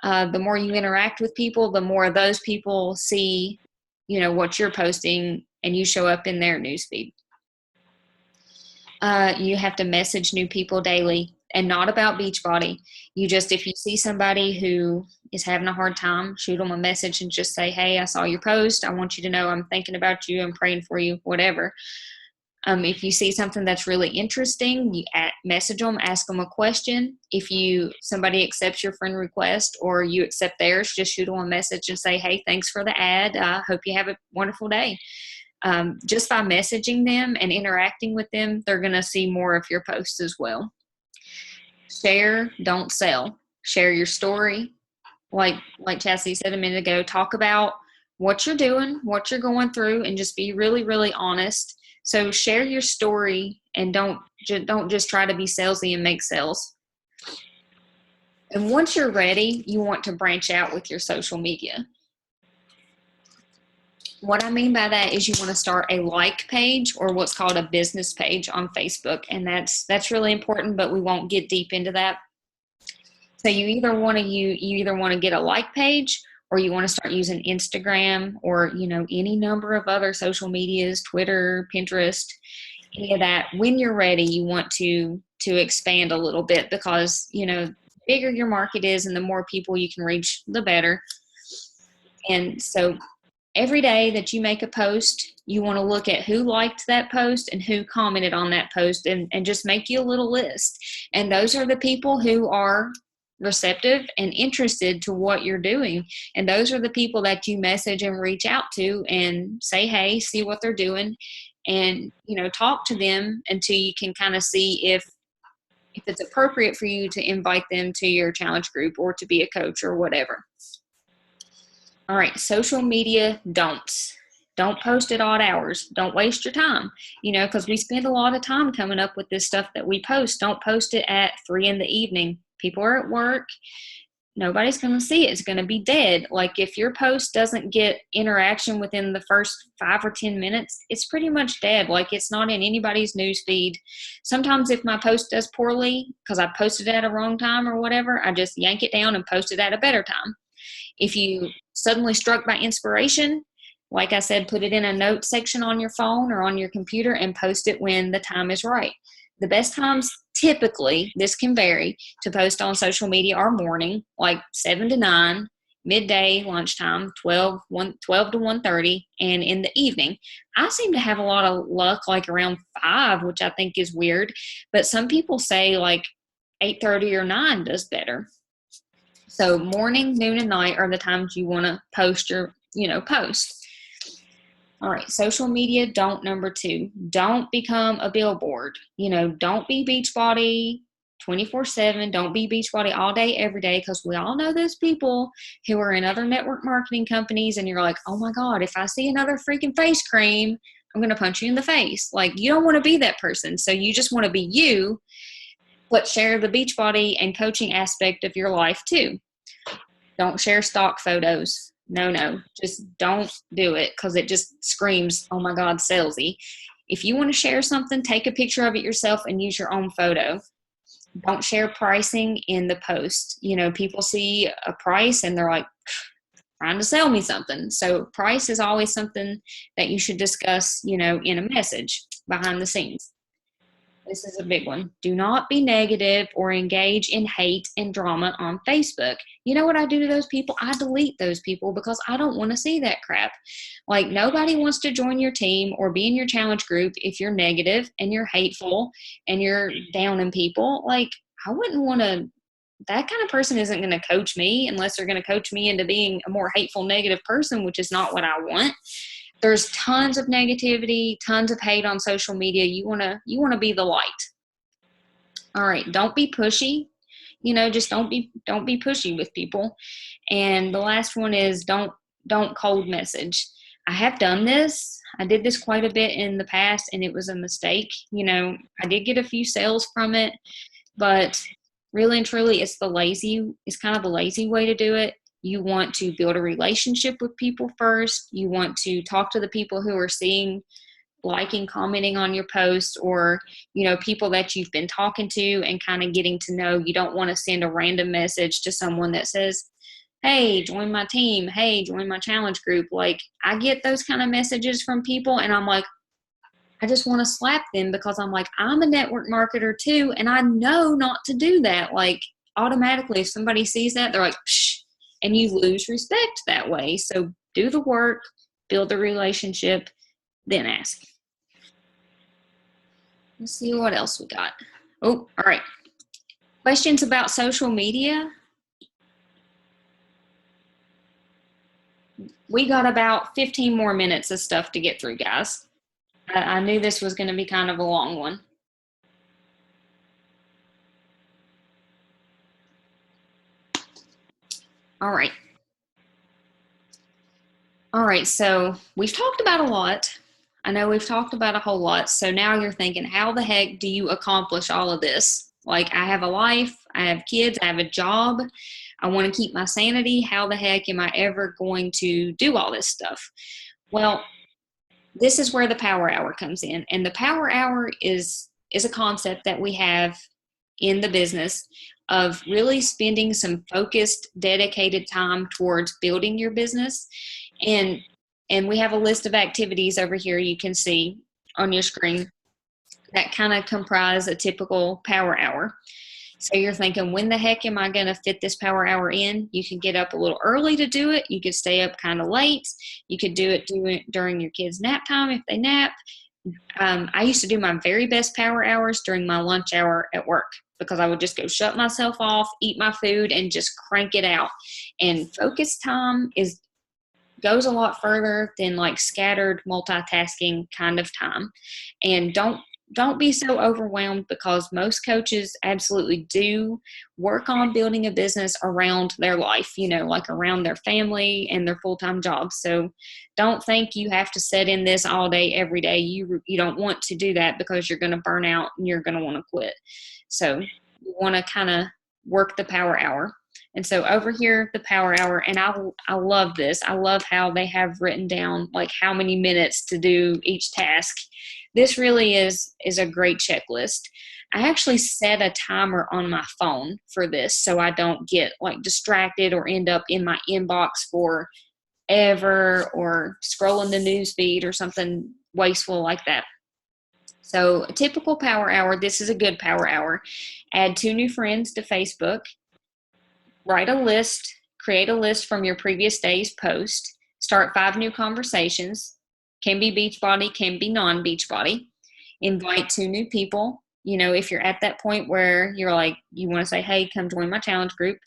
A: the more you interact with people, the more those people see what you're posting, and you show up in their newsfeed. You have to message new people daily, and not about Beachbody. If you see somebody who is having a hard time, shoot them a message and just say, hey, I saw your post. I want you to know I'm thinking about you. I'm praying for you, whatever. If you see something that's really interesting, you message them, ask them a question. If somebody accepts your friend request, or you accept theirs, just shoot them a message and say, hey, thanks for the ad. I hope you have a wonderful day. Just by messaging them and interacting with them, they're going to see more of your posts as well. Share, don't sell. Share your story. Like Chastity said a minute ago, talk about what you're doing, what you're going through, and just be really, really honest. So share your story, and don't just try to be salesy and make sales. And once you're ready, you want to branch out with your social media. What I mean by that is you want to start a like page, or what's called a business page on Facebook. And that's really important, but we won't get deep into that. So you either want to get a like page, or you want to start using Instagram, or, any number of other social medias, Twitter, Pinterest, any of that. When you're ready, you want to expand a little bit, because, the bigger your market is and the more people you can reach, the better. And so every day that you make a post, you want to look at who liked that post and who commented on that post, and just make you a little list. And those are the people who are receptive and interested to what you're doing. And those are the people that you message and reach out to and say, hey, see what they're doing, and, talk to them until you can kind of see if it's appropriate for you to invite them to your challenge group, or to be a coach, or whatever. All right, social media don'ts. Don't post at odd hours. Don't waste your time, because we spend a lot of time coming up with this stuff that we post. Don't post it at 3 p.m. People are at work. Nobody's going to see it. It's going to be dead. Like, if your post doesn't get interaction within the first 5 or 10 minutes, it's pretty much dead. Like, it's not in anybody's news feed. Sometimes if my post does poorly because I posted it at a wrong time or whatever, I just yank it down and post it at a better time. If you suddenly struck by inspiration, like I said, put it in a note section on your phone or on your computer and post it when the time is right. The best times, typically, this can vary, to post on social media are morning, like 7 to 9, midday, lunchtime, 12 to 1:30, and in the evening. I seem to have a lot of luck like around 5, which I think is weird, but some people say like 8:30 or 9 does better. So morning, noon, and night are the times you want to post your, post. All right, social media, don't number 2. Don't become a billboard. Don't be Beachbody 24/7. Don't be Beachbody all day, every day, because we all know those people who are in other network marketing companies, and you're like, oh my God, if I see another freaking face cream, I'm going to punch you in the face. Like, you don't want to be that person. So you just want to be you, but share the Beachbody and coaching aspect of your life too. Don't share stock photos. No, just don't do it, because it just screams, oh my God, salesy. If you want to share something, take a picture of it yourself and use your own photo. Don't share pricing in the post. People see a price and they're like, trying to sell me something. So price is always something that you should discuss, in a message behind the scenes. This is a big one. Do not be negative or engage in hate and drama on Facebook. You know what I do to those people? I delete those people because I don't want to see that crap. Like, nobody wants to join your team or be in your challenge group if you're negative and you're hateful and you're downing people. Like, I wouldn't want to. That kind of person isn't going to coach me unless they're going to coach me into being a more hateful, negative person, which is not what I want. There's tons of negativity, tons of hate on social media. You want to be the light. All right, don't be pushy. Just don't be pushy with people. And the last one is don't cold message. I have done this. I did this quite a bit in the past, and it was a mistake. I did get a few sales from it, but really and truly, it's kind of the lazy way to do it. You want to build a relationship with people first. You want to talk to the people who are seeing, liking, commenting on your posts, or, people that you've been talking to and kind of getting to know. You don't want to send a random message to someone that says, hey, join my team. Hey, join my challenge group. Like, I get those kind of messages from people, and I'm like, I just want to slap them, because I'm like, I'm a network marketer too, and I know not to do that. Like, automatically, if somebody sees that, they're like, psh, and you lose respect that way. So do the work, build the relationship, then ask. Let's see what else we got. Oh, all right. Questions about social media? We got about 15 more minutes of stuff to get through, guys. I knew this was going to be kind of a long one. All right. All right, so we've talked about a lot. I know we've talked about a whole lot. So now you're thinking, how the heck do you accomplish all of this? Like, I have a life, I have kids, I have a job, I want to keep my sanity. How the heck am I ever going to do all this stuff? Well, this is where the Power Hour comes in. And the Power Hour is a concept that we have in the business of really spending some focused, dedicated time towards building your business. And we have a list of activities over here you can see on your screen that kind of comprise a typical Power Hour. So you're thinking, when the heck am I going to fit this Power Hour in? You can get up a little early to do it. You could stay up kind of late. You could do it during your kids' nap time if they nap. I used to do my very best Power Hours during my lunch hour at work, because I would just go shut myself off, eat my food, and just crank it out. And focus time goes a lot further than like scattered multitasking kind of time. And don't be so overwhelmed, because most coaches absolutely do work on building a business around their life, like around their family and their full-time jobs. So don't think you have to set in this all day, every day. You don't want to do that, because you're going to burn out and you're going to want to quit. So you want to kind of work the Power Hour. And so over here, the Power Hour, and I love this. I love how they have written down like how many minutes to do each task. This really is a great checklist. I actually set a timer on my phone for this, so I don't get like distracted or end up in my inbox forever or scrolling the news feed or something wasteful like that. So a typical Power Hour, this is a good Power Hour. Add 2 new friends to Facebook. Write a list, create a list from your previous day's post. Start 5 new conversations. Can be Beachbody, can be non-Beachbody. Invite 2 new people. If you're at that point where you're like, you want to say, hey, come join my challenge group.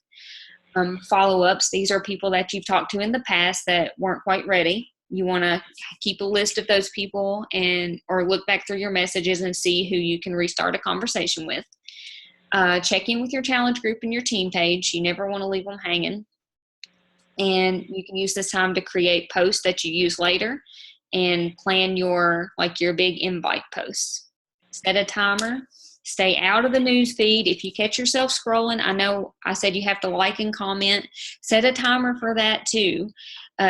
A: Follow-ups. These are people that you've talked to in the past that weren't quite ready. You want to keep a list of those people or look back through your messages and see who you can restart a conversation with. Check in with your challenge group and your team page. You never want to leave them hanging. And you can use this time to create posts that you use later and plan your big invite posts. Set a timer. Stay out of the news feed. If you catch yourself scrolling, I know I said you have to like and comment. Set a timer for that too.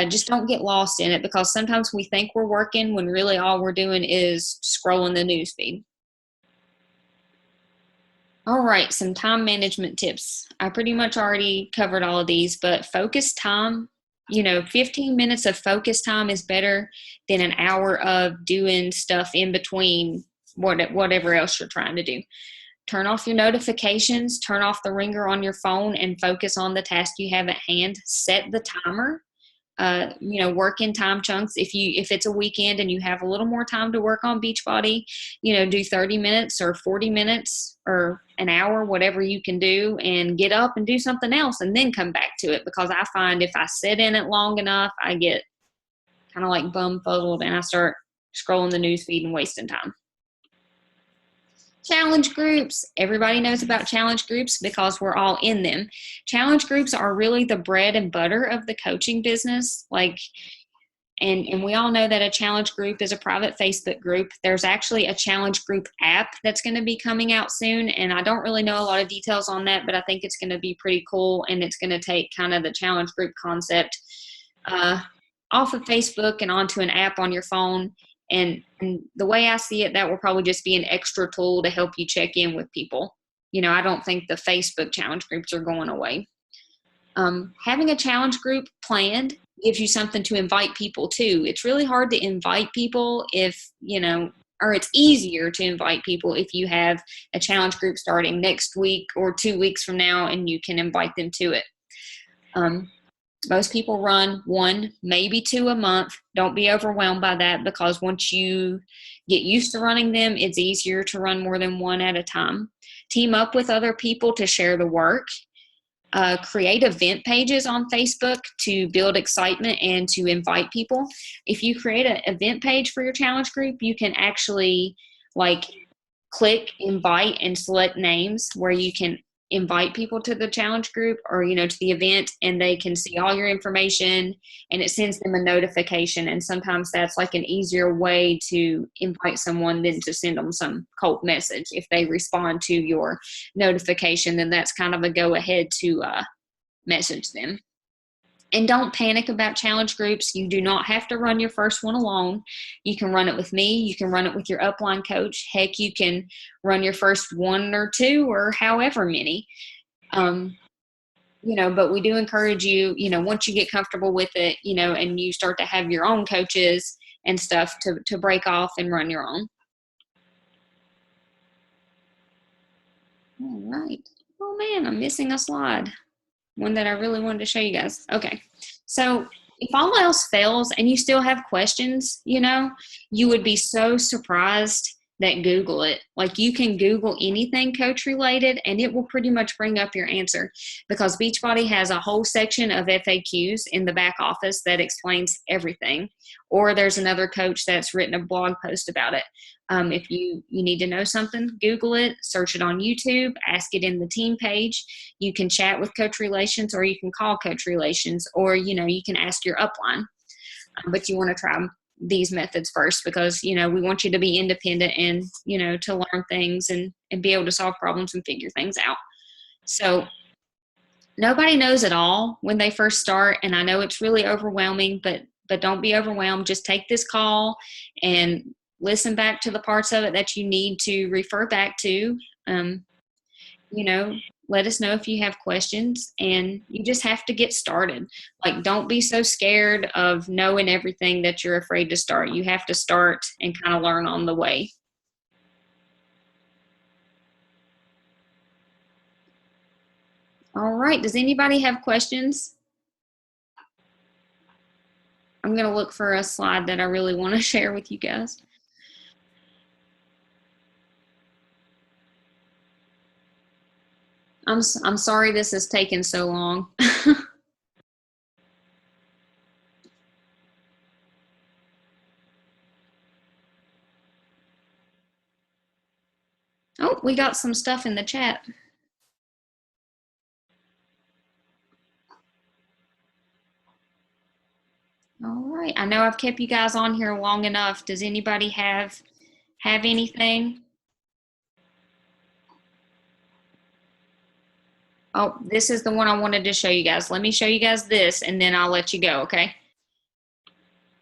A: Just don't get lost in it, because sometimes we think we're working when really all we're doing is scrolling the news feed. All right, some time management tips. I pretty much already covered all of these, but focus time, 15 minutes of focus time is better than an hour of doing stuff in between whatever else you're trying to do. Turn off your notifications, turn off the ringer on your phone, and focus on the task you have at hand. Set the timer. Work in time chunks. If it's a weekend and you have a little more time to work on Beachbody, do 30 minutes or 40 minutes or an hour, whatever you can do, and get up and do something else and then come back to it. Because I find if I sit in it long enough, I get kind of like bumfuzzled and I start scrolling the news feed and wasting time. Challenge groups. Everybody knows about challenge groups because we're all in them. Challenge groups are really the bread and butter of the coaching business. And we all know that a challenge group is a private Facebook group. There's actually a challenge group app that's going to be coming out soon. And I don't really know a lot of details on that, but I think it's going to be pretty cool. And it's going to take kind of the challenge group concept off of Facebook and onto an app on your phone. And the way I see it, that will probably just be an extra tool to help you check in with people. I don't think the Facebook challenge groups are going away. Having a challenge group planned gives you something to invite people to. It's really hard to invite people or it's easier to invite people if you have a challenge group starting next week or 2 weeks from now and you can invite them to it. Most people run 1, maybe 2 a month. Don't be overwhelmed by that, because once you get used to running them, it's easier to run more than 1 at a time. Team up with other people to share the work. Create event pages on Facebook to build excitement and to invite people. If you create an event page for your challenge group, you can actually click invite and select names where you can invite people to the challenge group or to the event, and they can see all your information and it sends them a notification. And sometimes that's an easier way to invite someone than to send them some cold message. If they respond to your notification, then that's kind of a go ahead to message them. And don't panic about challenge groups. You do not have to run your first one alone. You can run it with me. You can run it with your upline coach. Heck, you can run your first 1 or 2 or however many. But we do encourage you, once you get comfortable with it, and you start to have your own coaches and stuff to break off and run your own. All right. Oh man, I'm missing a slide. One that I really wanted to show you guys. Okay. So if all else fails and you still have questions, you would be so surprised that Google it. You can Google anything coach related and it will pretty much bring up your answer, because Beachbody has a whole section of FAQs in the back office that explains everything. Or there's another coach that's written a blog post about it. If you need to know something, Google it, search it on YouTube, ask it in the team page. You can chat with Coach Relations, or you can call Coach Relations, or, you can ask your upline. But you want to try these methods first, because, we want you to be independent and, to learn things and be able to solve problems and figure things out. So nobody knows it all when they first start. And I know it's really overwhelming, but don't be overwhelmed. Just take this call and listen back to the parts of it that you need to refer back to. Let us know if you have questions, and you just have to get started. Don't be so scared of knowing everything that you're afraid to start. You have to start and kind of learn on the way. All right. Does anybody have questions? I'm going to look for a slide that I really want to share with you guys. I'm sorry this has taken so long. Oh, we got some stuff in the chat. All right. I know I've kept you guys on here long enough. Does anybody have anything? Oh, this is the one I wanted to show you guys. Let me show you guys this and then I'll let you go, okay?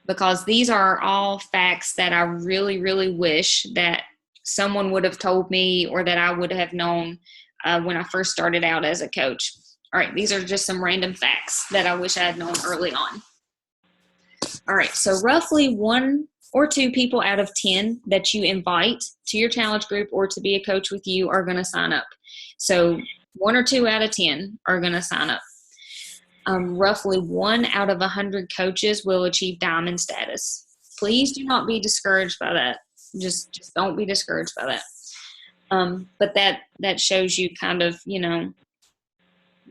A: Because these are all facts that I really, really wish that someone would have told me or that I would have known when I first started out as a coach. All right, these are just some random facts that I wish I had known early on. All right, so roughly 1 or 2 people out of 10 that you invite to your challenge group or to be a coach with you are going to sign up. So 1 or 2 out of 10 are going to sign up. Roughly 1 out of 100 coaches will achieve diamond status. Please do not be discouraged by that. Just don't be discouraged by that. But that shows you kind of, you know,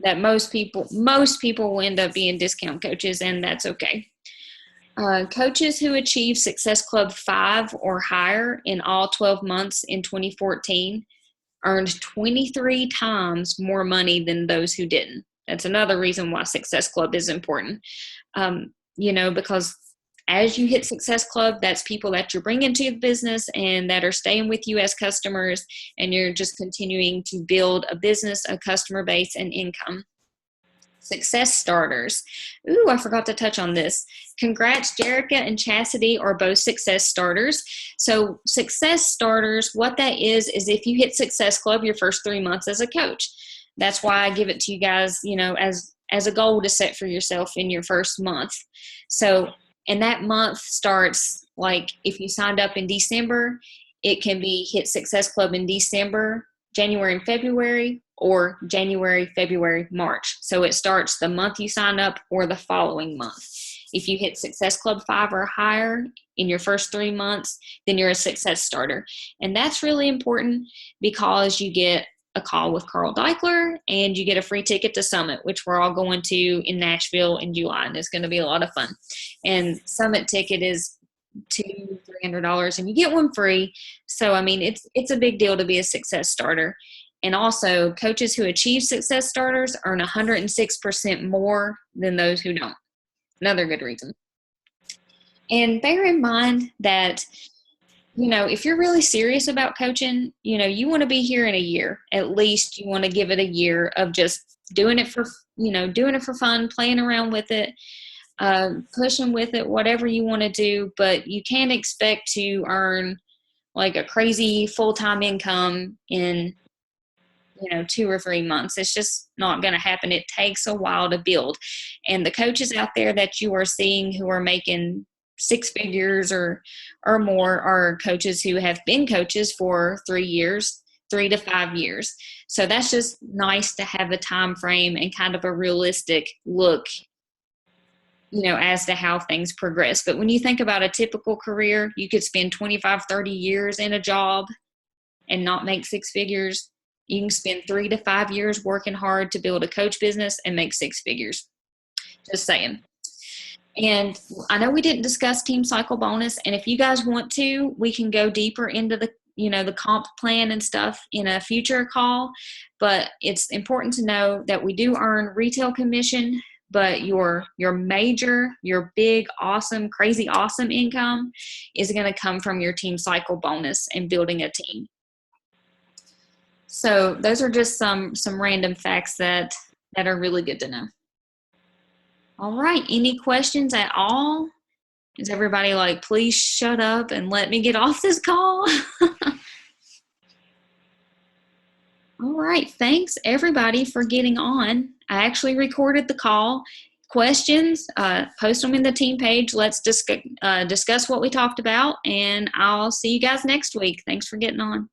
A: that most people will end up being discount coaches, and that's okay. Coaches who achieve Success Club 5 or higher in all 12 months in 2014 earned 23 times more money than those who didn't. That's another reason why Success Club is important. You know, because as you hit Success Club, that's people that you're bringing to the business and that are staying with you as customers, and you're just continuing to build a business, a customer base, and income. Success starters. Ooh, I forgot to touch on this. Congrats, Jerica and Chastity are both success starters. So success starters, what that is if you hit Success Club your first 3 months as a coach. That's why I give it to you guys, you know, as a goal to set for yourself in your first month. So, and that month starts, like, if you signed up in December, it can be hit Success Club in December, January and February, or January, February, March. So it starts the month you sign up or the following month. If you hit Success Club 5 or higher in your first 3 months, then you're a success starter. And that's really important because you get a call with Carl Deichler and you get a free ticket to Summit, which we're all going to in Nashville in July, and it's going to be a lot of fun. And Summit ticket is $200-$300 and you get one free. So, I mean, it's a big deal to be a success starter. And also, coaches who achieve success starters earn 106% more than those who don't. Another good reason. And bear in mind that, you know, if you're really serious about coaching, you know, you want to be here in a year. At least you want to give it a year of just doing it for fun, playing around with it, pushing with it, whatever you want to do. But you can't expect to earn like a crazy full-time income in, 2 or 3 months. It's just not going to happen. It takes a while to build. And the coaches out there that you are seeing who are making 6 figures or more are coaches who have been coaches for 3 years, 3 to 5 years. So that's just nice to have a time frame and kind of a realistic look, as to how things progress. But when you think about a typical career, you could spend 25, 30 years in a job and not make 6 figures. You can spend 3 to 5 years working hard to build a coach business and make 6 figures. Just saying. And I know we didn't discuss team cycle bonus. And if you guys want to, we can go deeper into the comp plan and stuff in a future call. But it's important to know that we do earn retail commission, but your major, your big, awesome, crazy awesome income is going to come from your team cycle bonus and building a team. So those are just some random facts that are really good to know. All right. Any questions at all? Is everybody like, please shut up and let me get off this call? All right. Thanks everybody for getting on. I actually recorded the call. Questions, post them in the team page. Let's discuss what we talked about, and I'll see you guys next week. Thanks for getting on.